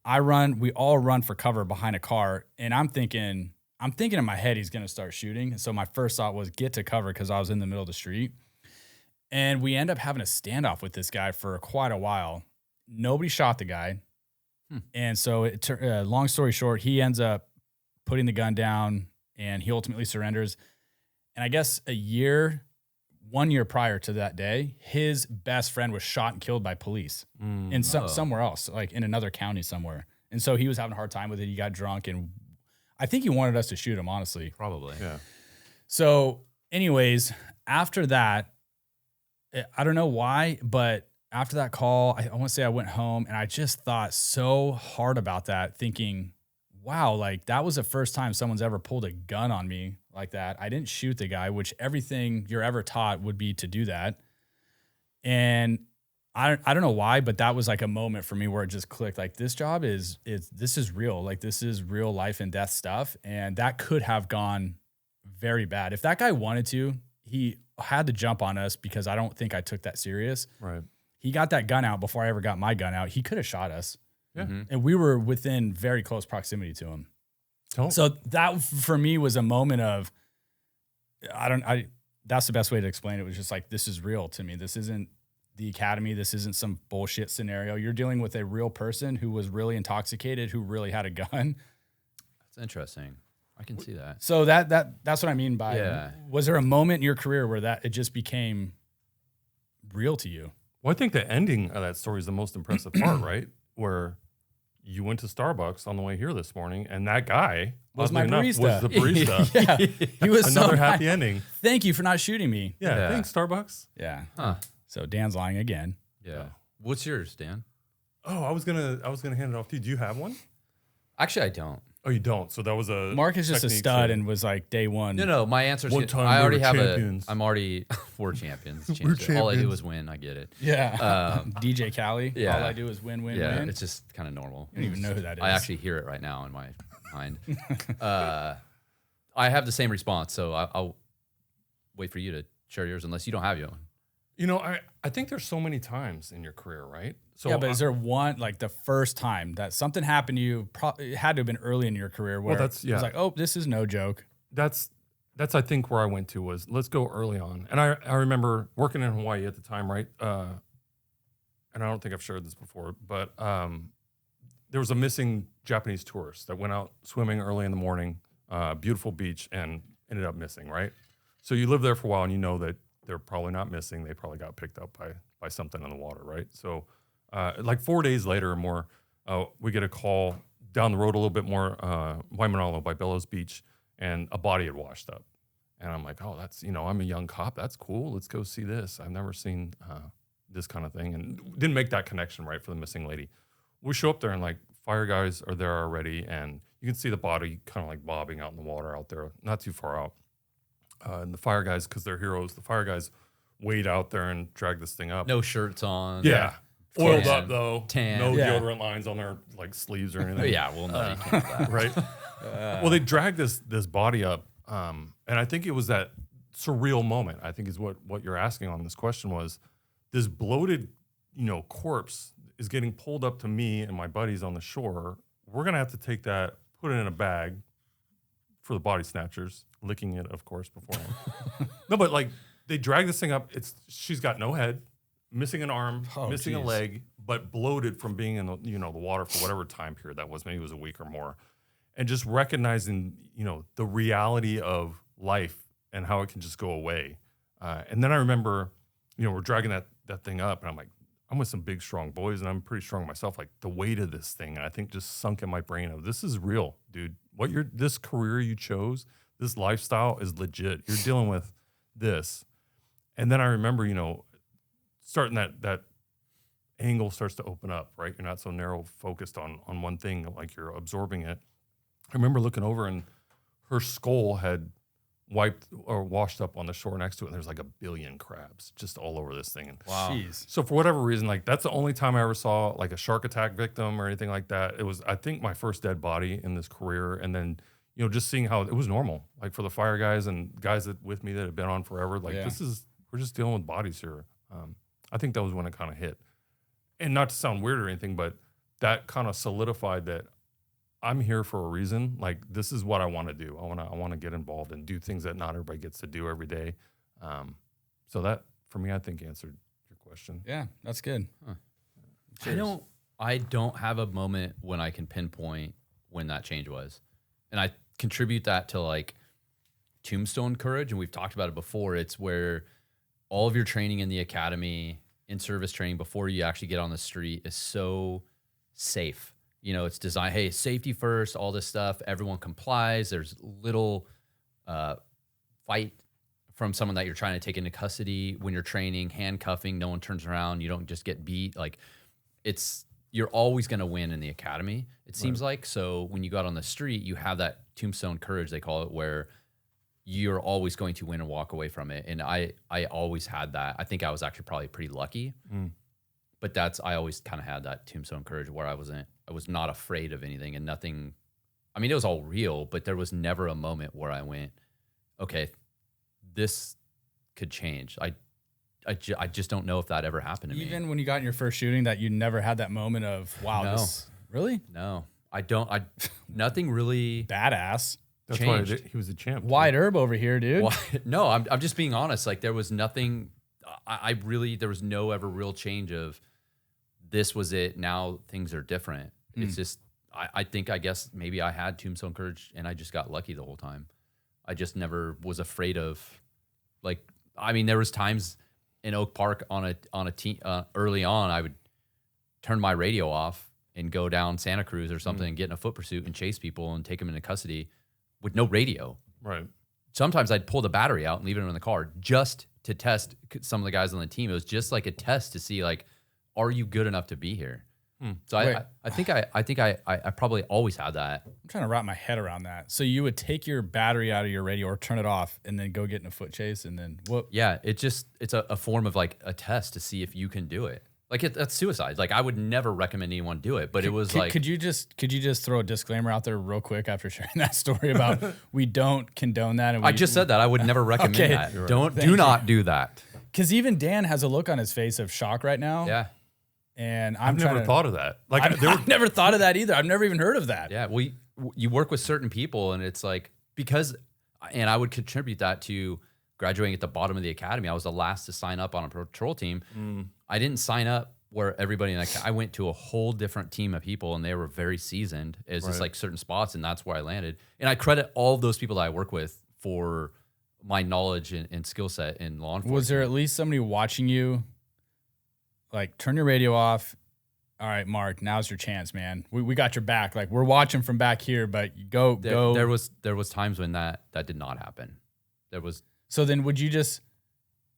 We all run for cover behind a car, and I'm thinking in my head he's going to start shooting. And so my first thought was get to cover because I was in the middle of the street. And we end up having a standoff with this guy for quite a while. Nobody shot the guy. And so, long story short, he ends up putting the gun down and he ultimately surrenders. And I guess 1 year prior to that day, his best friend was shot and killed by police in somewhere else, like in another county somewhere. And so he was having a hard time with it. He got drunk, and I think he wanted us to shoot him, honestly. Probably. Yeah. So anyways, after that, I don't know why, but after that call, I want to say I went home and I just thought so hard about that, thinking, wow, like that was the first time someone's ever pulled a gun on me like that. I didn't shoot the guy, which everything you're ever taught would be to do that. And I don't know why, but that was like a moment for me where it just clicked. Like this job this is real. Like this is real life and death stuff. And that could have gone very bad. If that guy wanted to, he had to jump on us because I don't think I took that serious. Right. He got that gun out before I ever got my gun out. He could have shot us. Yeah. And we were within very close proximity to him. Oh. So that for me was a moment of, that's the best way to explain it. It was just like, this is real to me. This isn't the academy. This isn't some bullshit scenario. You're dealing with a real person who was really intoxicated, who really had a gun. That's interesting. I can see that. So that's what I mean by, Yeah. Was there a moment in your career where it just became real to you? Well, I think the ending of that story is the most impressive part, right? Where you went to Starbucks on the way here this morning, and that guy Was oddly my enough, barista. Was the barista. Yeah. He was Another so happy nice. ending. Thank you for not shooting me. Yeah, Yeah. thanks, Starbucks. Yeah. Huh. So Dan's lying again. Yeah. What's yours, Dan? Oh, I was gonna hand it off to you. Do you have one? Actually, I don't. Oh, you don't. So that was a Mark is just a technique stud to- and was like day one. No, my answer One is time I we already were have champions. I'm already we're champions. We're All I do champions. is win. I get it. Yeah. DJ Cali. yeah. All I do is win, win, Yeah, win. it's just kind of normal. I don't even know who that is. I actually hear it right now in my mind. I have the same response, so I'll wait for you to share yours unless you don't have your own. You know, I think there's so many times in your career, right? So yeah, but is there one, like the first time that something happened to you, it had to have been early in your career where that's- it was yeah. like, oh, this is no joke. that's I think where I went to was let's go early on. And I remember working in Hawaii at the time, right? And I don't think I've shared this before, but there was a missing Japanese tourist that went out swimming early in the morning, beautiful beach, and ended up missing, right? So you live there for a while and you know that they're probably not missing. They probably got picked up by something in the water, right? So like 4 days later or more, we get a call down the road a little bit more, Waimanalo by Bellows Beach, and a body had washed up. And I'm like, oh, that's, I'm a young cop. That's cool. Let's go see this. I've never seen this kind of thing. And didn't make that connection, right, for the missing lady. We show up there and like fire guys are there already. And you can see the body kind of like bobbing out in the water out there, not too far out. And the fire guys, because they're heroes, the fire guys wade out there and drag this thing up. No shirts on. Yeah. Oiled Tan. up though. Tan. No Yeah. deodorant lines on their like sleeves or Oh, anything. yeah, well, no, you can't do that. Right. Well, they dragged this body up, and I think it was that surreal moment. I think is what you're asking on this question was this bloated, corpse is getting pulled up to me and my buddies on the shore. We're gonna have to take that, put it in a bag for the body snatchers, licking it, of course, beforehand. No, but like they drag this thing up. She's got no head, missing an arm, missing a geez. leg, but bloated from being in the water for whatever time period that was. Maybe it was a week or more, and just recognizing the reality of life and how it can just go away. And then I remember, we're dragging that thing up, and I'm like, I'm with some big, strong boys, and I'm pretty strong myself. Like the weight of this thing, and I think just sunk in my brain of this is real, dude. This career you chose, this lifestyle is legit. You're dealing with this. And then I remember, starting that angle starts to open up, right? You're not so narrow focused on one thing, like you're absorbing it. I remember looking over and her skull had wiped or washed up on the shore next to it, and there's like 1 billion crabs just all over this thing. And Wow. Jeez. so for whatever reason, like that's the only time I ever saw like a shark attack victim or anything like that. It was, I think, my first dead body in this career. And then, you know, just seeing how it was normal, like for the fire guys and guys that with me that have been on forever, like Yeah. we're just dealing with bodies here. I think that was when it kind of hit. And not to sound weird or anything, but that kind of solidified that I'm here for a reason. Like, this is what I want to do. I want to get involved and do things that not everybody gets to do every day. So that, for me, I think answered your question. Yeah, that's good. Huh. Cheers. I don't have a moment when I can pinpoint when that change was. And I contribute that to like tombstone courage. And we've talked about it before. It's where all of your training in the academy, in service training before you actually get on the street is so safe. You know, it's designed, hey, safety first, all this stuff. Everyone complies. There's little fight from someone that you're trying to take into custody when you're training, handcuffing, no one turns around. You don't just get beat. Like, you're always going to win in the academy, it seems like. So when you go out on the street, you have that tombstone courage, they call it, where you're always going to win and walk away from it. And I always had that. I think I was actually probably pretty lucky. But I always kind of had that tombstone courage where I was not afraid of anything and nothing. I mean, it was all real, but there was never a moment where I went, okay, this could change. I just don't know if that ever happened to me. Even when you got in your first shooting, that you never had that moment of, wow, No. this really No, I don't. Nothing really badass. That's changed. why he was a champ. Wide herb over here, dude. Well, no, I'm just being honest. Like, there was nothing. There was no ever real change of this was it. Now things are different. It's just, I guess maybe I had tombstone courage and I just got lucky the whole time. I just never was afraid of, like, I mean, there was times in Oak Park on a team early on, I would turn my radio off and go down Santa Cruz or something and get in a foot pursuit and chase people and take them into custody with no radio. Right. Sometimes I'd pull the battery out and leave it in the car just to test some of the guys on the team. It was just like a test to see, like, are you good enough to be here? So I think I probably always had that. I'm trying to wrap my head around that. So you would take your battery out of your radio or turn it off and then go get in a foot chase and then whoop. Yeah, it's a form of like a test to see if you can do it. Like, that's suicide. Like, I would never recommend anyone do it, but it was like. Could you just throw a disclaimer out there real quick after sharing that story about we don't condone that? And I just said that I would never recommend Okay. that. Right. Do not do that. Because even Dan has a look on his face of shock right now. Yeah. And I've never thought of that. Like, I've never thought of that either. I've never even heard of that. Yeah. Well, you work with certain people, and it's like, and I would contribute that to graduating at the bottom of the academy. I was the last to sign up on a patrol team. I didn't sign up where everybody, I went to a whole different team of people, and they were very seasoned as just like certain spots, and that's where I landed. And I credit all of those people that I work with for my knowledge and skill set in law enforcement. Was there at least somebody watching you? Like, turn your radio off. All right, Mark, now's your chance, man. We got your back. Like, we're watching from back here, but go. There was times when that did not happen. There was. So then would you just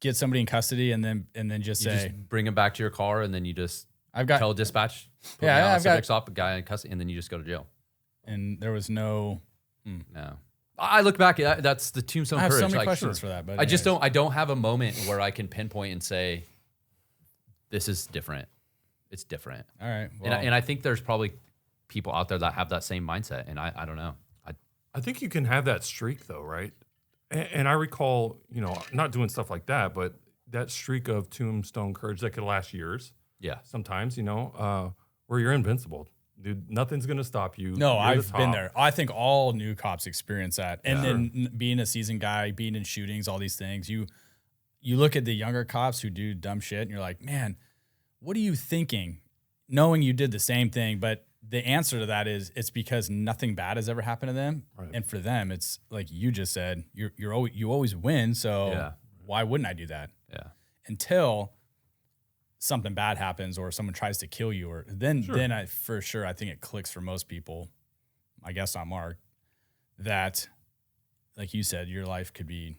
get somebody in custody and then just You say, just bring them back to your car, and then you just I've got, tell dispatch, I've got, stop a guy in custody, and then you just go to jail. and there was no, No, I look back. That's the tombstone I have courage. so many like, questions for that, but I just anyways. don't. I don't have a moment where I can pinpoint and say, this is different. It's different. All right. Well, And I think there's probably people out there that have that same mindset, and I don't know. I think you can have that streak though, right? And I recall, not doing stuff like that, but that streak of tombstone courage that could last years. Yeah. Sometimes, where you're invincible. Dude, nothing's going to stop you. no, You're I've the been top. there. I think all new cops experience that. And then being a seasoned guy, being in shootings, all these things, you look at the younger cops who do dumb shit and you're like, man, what are you thinking? Knowing you did the same thing, but the answer to that is it's because nothing bad has ever happened to them. Right. And for them, it's like you just said, you always win. So why wouldn't I do that? Yeah. Until something bad happens or someone tries to kill you, or then I think it clicks for most people. I guess not Mark, that like you said, your life could be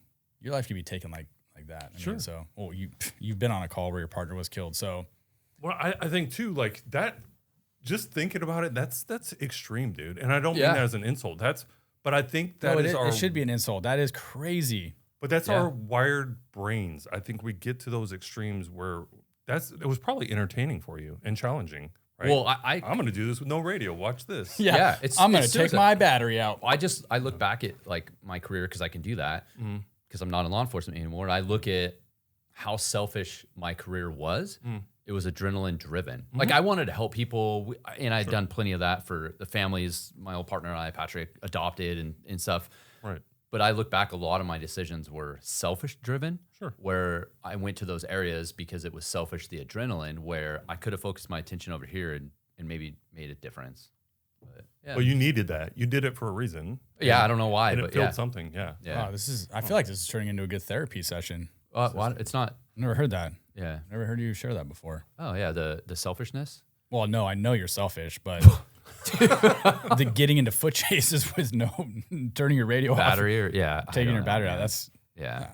taken like that. I mean, so you've been on a call where your partner was killed. So Well, I think too, like that, just thinking about it, that's extreme, dude. And I don't mean that as an insult. But But I think that it should be an insult. That is crazy. But that's our wired brains. I think we get to those extremes where it was probably entertaining for you and challenging. Right? Well, I'm going to do this with no radio. Watch this. Yeah, I'm going to take my battery out. I look back at like my career because I can do that because I'm not in law enforcement anymore. I look at how selfish my career was. It was adrenaline driven. Like I wanted to help people, and I'd done plenty of that for the families. My old partner and I, Patrick, adopted and stuff. Right. But I look back, a lot of my decisions were selfish driven. Sure. Where I went to those areas because it was selfish, the adrenaline, where I could have focused my attention over here and maybe made a difference. But, yeah. Well, you needed that. You did it for a reason. Yeah, I don't know why, And but it filled something. Yeah. Yeah. Wow, I feel like this is turning into a good therapy session. What? It's not. Never heard that. Yeah. Never heard you share that before. Oh yeah, the selfishness. Well, no, I know you're selfish, but the getting into foot chases with turning your radio Battery off, or taking your battery out. That's yeah.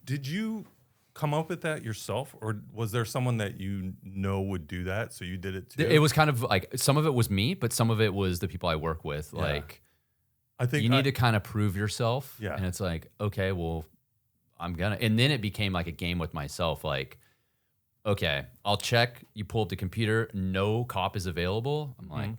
Did you come up with that yourself, or was there someone that would do that, so you did it too? It was kind of like some of it was me, but some of it was the people I work with. Yeah. Like, I think you need to kind of prove yourself. Yeah. And it's like, okay, well, I'm gonna. And then it became like a game with myself. Like, okay, I'll check. You pull up the computer, no cop is available. I'm like,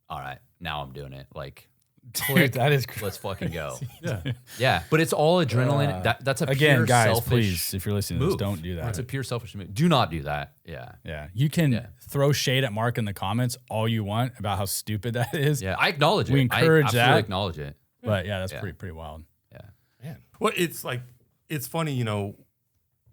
all right, now I'm doing it. Like, dude, that is crazy. let's fucking go. Yeah. Yeah, but it's all adrenaline. That's a again, pure guys. selfish Please, if you're listening to this, move. don't do that. It's a pure selfish move. Do not do that. Yeah. Yeah, you can throw shade at Mark in the comments all you want about how stupid that is. Yeah, I acknowledge it. We encourage I absolutely that. acknowledge it. But yeah, that's pretty wild. Yeah. Man. Well, it's funny,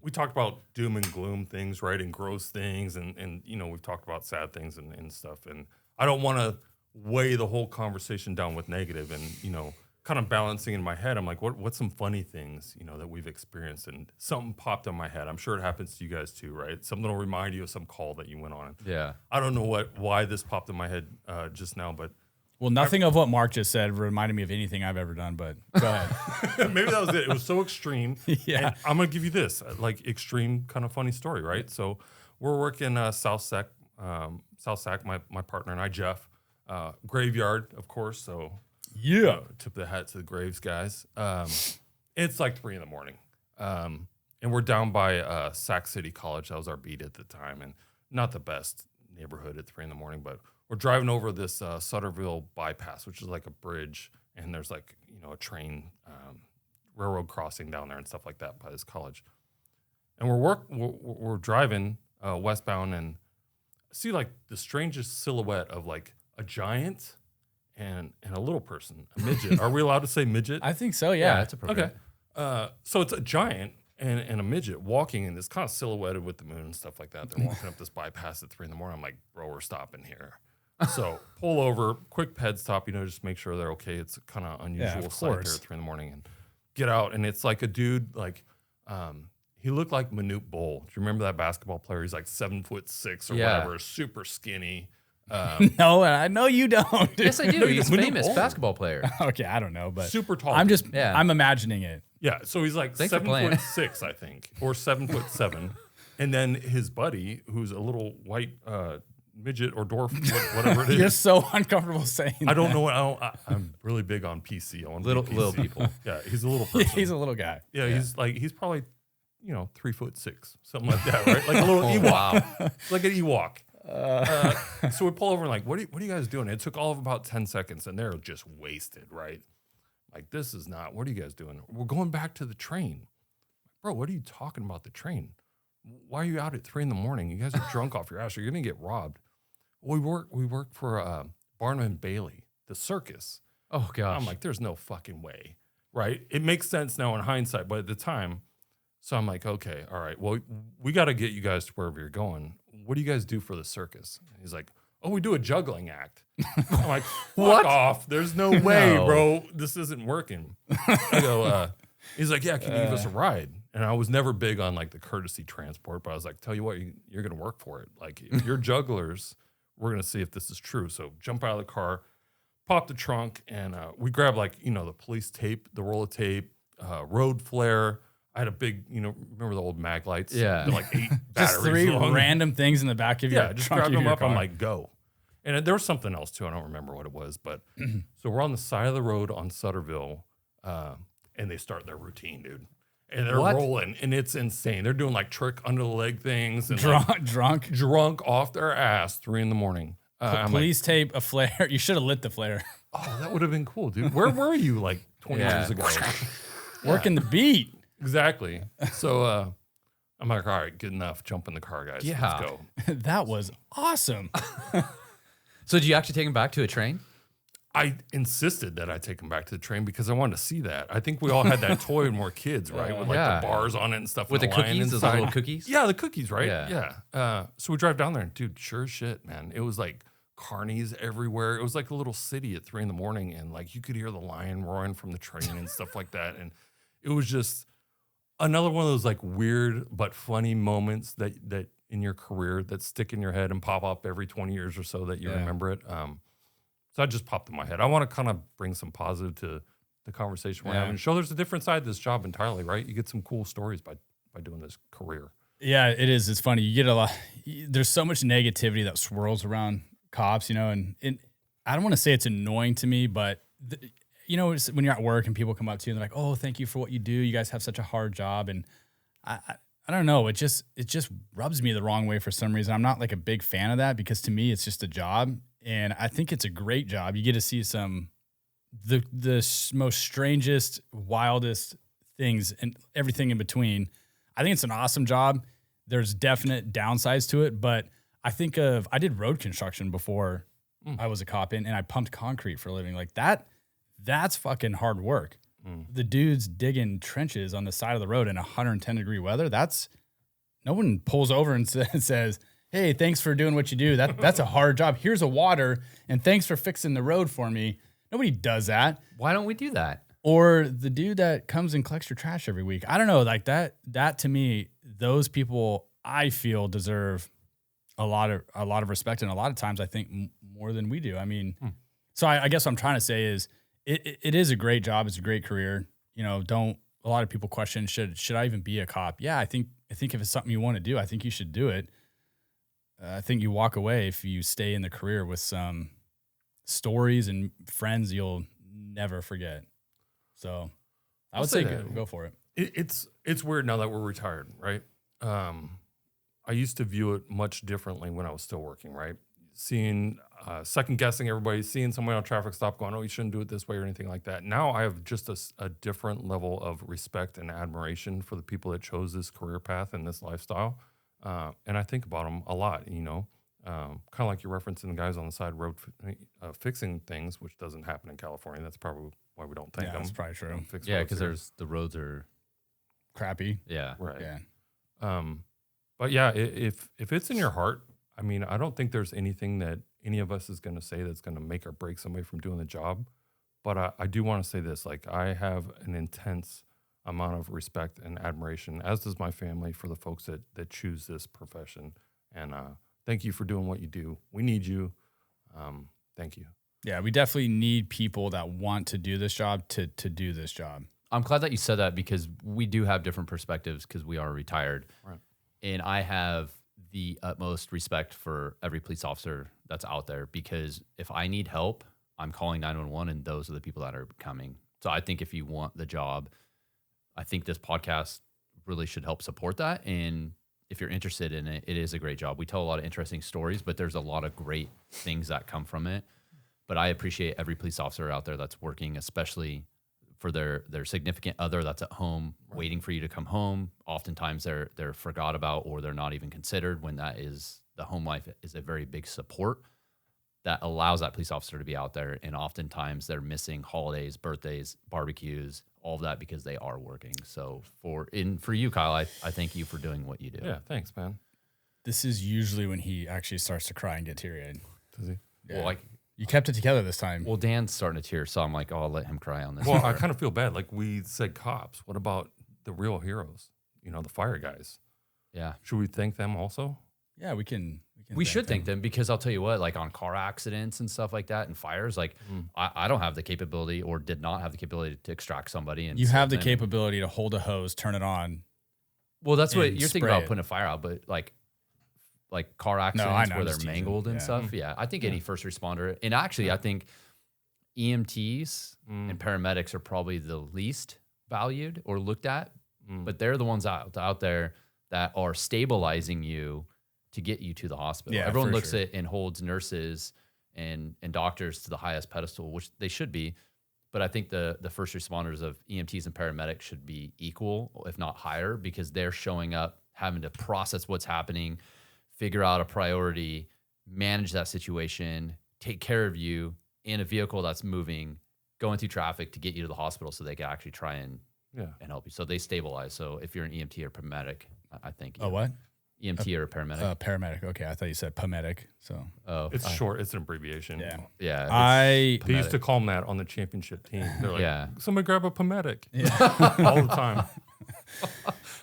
we talked about doom and gloom things, right? And gross things. And we've talked about sad things and stuff. And I don't want to weigh the whole conversation down with negative and, kind of balancing in my head. I'm like, what's some funny things, that we've experienced? And something popped in my head. I'm sure it happens to you guys too, right? Something will remind you of some call that you went on. Yeah. I don't know why this popped in my head just now, but Well, nothing of what Mark just said reminded me of anything I've ever done, but go ahead. maybe that was it. It was so extreme. Yeah. And I'm going to give you this, like extreme kind of funny story, right? So we're working South Sac, my partner and I, Jeff, graveyard, of course. So Yeah. tip the hat to the graves guys. It's like 3 a.m. And we're down by Sac City College. That was our beat at the time. And not the best neighborhood at 3 a.m, but we're driving over this Sutterville bypass, which is like a bridge, and there's like a train, railroad crossing down there and stuff like that by this college. And we're driving westbound, and I see like the strangest silhouette of like a giant and a little person, a midget. Are we allowed to say midget? I think so, Yeah, yeah. it's appropriate. Okay. So it's a giant and a midget walking, and it's kind of silhouetted with the moon and stuff like that. They're walking up this bypass at 3 a.m. I'm like, bro, we're stopping here. So pull over, quick ped stop, just make sure they're okay. It's kind of unusual sight there at 3 a.m, and get out. And it's like a dude, like, he looked like Manute Bol. Do you remember that basketball player? He's like 7'6" or whatever, super skinny. No, I know you don't. Yes, I do. He's a Manute famous Bol. basketball player. Okay, I don't know, but Super tall. I'm imagining it. Yeah, so he's like Thanks for playing. 7'6", I think, or 7'7", and then his buddy, who's a little white midget or dwarf, whatever it is. You're so uncomfortable saying I don't know what I'm really big on PC. I want to be Little PC. people. Yeah, he's a little person. He's a little guy. Yeah, he's probably 3'6", something like that, right? Like a little Ewok, Wow. like an Ewok. So we pull over and like, what are you guys doing? It took all of about 10 seconds, and they're just wasted, right? Like, this is not. What are you guys doing? We're going back to the train, bro. What are you talking about? The train? Why are you out at 3 a.m? You guys are drunk off your ass. You're gonna get robbed. We work for Barnum and Bailey, the circus. Oh gosh. I'm like, there's no fucking way, right? It makes sense now in hindsight, but at the time, so I'm like, okay, all right, well, we got to get you guys to wherever you're going. What do you guys do for the circus? And he's like, oh, we do a juggling act. I'm like, fuck off. There's no way, No. bro. This isn't working. I go, he's like, yeah, can you give us a ride? And I was never big on like the courtesy transport, but I was like, tell you what, you're going to work for it. Like, if you're jugglers, we're going to see if this is true. So jump out of the car, pop the trunk, and we grab like, the police tape, the roll of tape, road flare. I had a big, remember the old mag lights? Yeah. They're like 8 Just batteries 3 long. random things in the back of your Yeah, just trunk grabbed of them your up. car. I'm like, go. And there was something else too. I don't remember what it was, but so we're on the side of the road on Sutterville, and they start their routine, dude. And they're rolling, and it's insane. They're doing like trick under the leg things, and drunk off their ass, 3 a.m. Police tape, a flare. You should have lit the flare. Oh, that would have been cool, dude. Where were you like 20 years ago? Working the beat. Exactly. So I'm like, all right, good enough. Jump in the car, guys. Yeah. Let's go. That was awesome. So did you actually take him back to a train? I insisted that I take him back to the train because I wanted to see that. I think we all had that toy when we were kids, right? With like the bars on it and stuff. With the cookies, those little cookies? Yeah, the cookies, right? Yeah. So we drive down there and dude, sure as shit, man. It was like carnies everywhere. It was like a little city at 3 a.m. and like you could hear the lion roaring from the train and stuff like that. And it was just another one of those like weird but funny moments that in your career that stick in your head and pop up every 20 years or so that you remember it. So that just popped in my head. I want to kind of bring some positive to the conversation we're having. Show there's a different side to this job entirely, right? You get some cool stories by doing this career. Yeah, it is. It's funny. You get a lot. There's so much negativity that swirls around cops, and I don't want to say it's annoying to me, but when you're at work and people come up to you and they're like, "Oh, thank you for what you do. You guys have such a hard job," and I don't know. It just rubs me the wrong way for some reason. I'm not like a big fan of that because to me it's just a job. And I think it's a great job. You get to see the most strangest, wildest things and everything in between. I think it's an awesome job. There's definite downsides to it, but I did road construction before I was a cop and I pumped concrete for a living. Like that's fucking hard work. The dudes digging trenches on the side of the road in 110-degree weather. No one pulls over and says, "Hey, thanks for doing what you do. That's a hard job. Here's a water, and thanks for fixing the road for me." Nobody does that. Why don't we do that? Or the dude that comes and collects your trash every week. I don't know, like that to me, those people I feel deserve a lot of respect, and a lot of times I think more than we do. I mean, so I guess what I'm trying to say is it is a great job. It's a great career. A lot of people question, should I even be a cop? Yeah, I think if it's something you want to do, I think you should do it. I think you walk away if you stay in the career with some stories and friends you'll never forget. So I would say go for it. It's weird now that we're retired, right? I used to view it much differently when I was still working, right? Seeing, second guessing everybody, seeing somebody on a traffic stop going, "Oh, you shouldn't do it this way," or anything like that. Now I have just a different level of respect and admiration for the people that chose this career path and this lifestyle. And I think about them a lot, kind of like you're referencing the guys on the side road fixing things, which doesn't happen in California. That's probably why we don't thank them. That's probably true. Yeah, because the roads are crappy. Yeah. Right. Yeah. But yeah, if it's in your heart, I mean, I don't think there's anything that any of us is going to say that's going to make or break somebody from doing the job. But I do want to say this, like I have an intense amount of respect and admiration, as does my family, for the folks that choose this profession. And thank you for doing what you do. We need you. Thank you. Yeah, we definitely need people that want to do this job to do this job. I'm glad that you said that because we do have different perspectives because we are retired. Right. And I have the utmost respect for every police officer that's out there because if I need help, I'm calling 911 and those are the people that are coming. So I think if you want the job, I think this podcast really should help support that. And if you're interested in it, it is a great job. We tell a lot of interesting stories, but there's a lot of great things that come from it. But I appreciate every police officer out there that's working, especially for their significant other that's at home waiting for you to come home. Oftentimes they're forgot about or they're not even considered when that is the home life is a very big support that allows that police officer to be out there. And oftentimes they're missing holidays, birthdays, barbecues, all of that because they are working. So for you, Kyle, I thank you for doing what you do. Yeah, thanks, man. This is usually when he actually starts to cry and get teary-eyed. Does he? Yeah. Well, you kept it together this time. Well, Dan's starting to tear, so I'm like, I'll let him cry on this. Well, I kind of feel bad. Like we said cops. What about the real heroes? The fire guys. Yeah. Should we thank them also? Yeah, we can. We should thank them because I'll tell you what, like on car accidents and stuff like that and fires, like I don't have the capability or did not have the capability to extract somebody. And you have the capability to hold a hose, turn it on. Well, that's what you're thinking about putting a fire out, but like like car accidents I know, where I'm they're just teasing. mangled and Yeah. stuff. Yeah, I think any first responder, and actually, I think EMTs and paramedics are probably the least valued or looked at, but they're the ones out there that are stabilizing you to get you to the hospital. Yeah, Everyone for looks sure. at and holds nurses and doctors to the highest pedestal, which they should be. But I think the first responders of EMTs and paramedics should be equal, if not higher, because they're showing up, having to process what's happening, figure out a priority, manage that situation, take care of you in a vehicle that's moving, going through traffic to get you to the hospital so they can actually try and help you. So they stabilize. So if you're an EMT or paramedic, I think. Oh, what? EMT or a paramedic? Paramedic. Okay, I thought you said pomedic. So It's short. It's an abbreviation. yeah, Yeah. I They used to call them that on the championship team. They're like, Yeah. somebody grab a pomedic. All the time.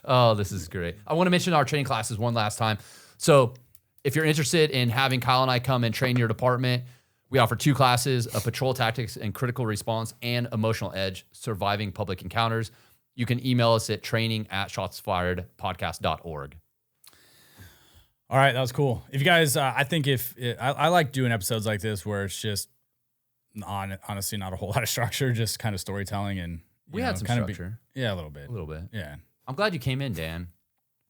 Oh, this is great. I want to mention our training classes one last time. So if you're interested in having Kyle and I come and train your department, we offer 2 classes, a patrol tactics and critical response and emotional edge, surviving public encounters. You can email us at training@shotsfiredpodcast.org. All right, that was cool. If you guys, I think I like doing episodes like this where it's just honestly not a whole lot of structure, just kind of storytelling and We had some kind structure. a little bit. A little bit. Yeah, I'm glad you came in, Dan.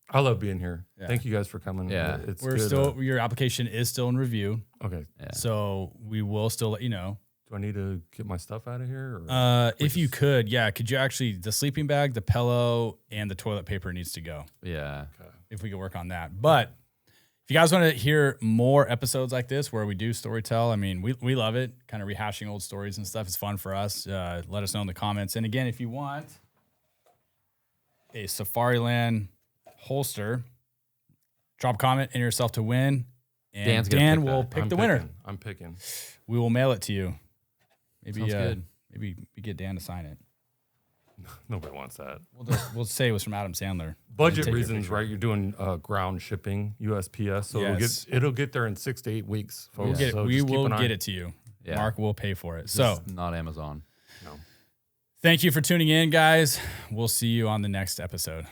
I love being here. Yeah. Thank you guys for coming. Yeah. It's we're good. still your application is still in review, Okay. Yeah. so we will still let you know. Do I need to get my stuff out of here? Or If you could, could you actually the sleeping bag, the pillow, and the toilet paper needs to go. Yeah. If we could work on that, but. If you guys want to hear more episodes like this where we do storytell, I mean, we love it, kind of rehashing old stories and stuff. It's fun for us. Let us know in the comments. And again, if you want a Safariland holster, drop a comment, enter yourself to win, and Dan's gonna Dan pick will that. pick the winner. I'm picking. We will mail it to you. Maybe Sounds good. Maybe we get Dan to sign it. Nobody wants that. We'll say it was from Adam Sandler. Budget Take your reasons, picture. right? You're doing ground shipping, USPS, so Yes. it'll get there in 6 to 8 weeks, folks. We'll get it. So We just keep will an eye. get it to you. Yeah. Mark will pay for it. This So is not Amazon. No. thank you for tuning in, guys. We'll see you on the next episode.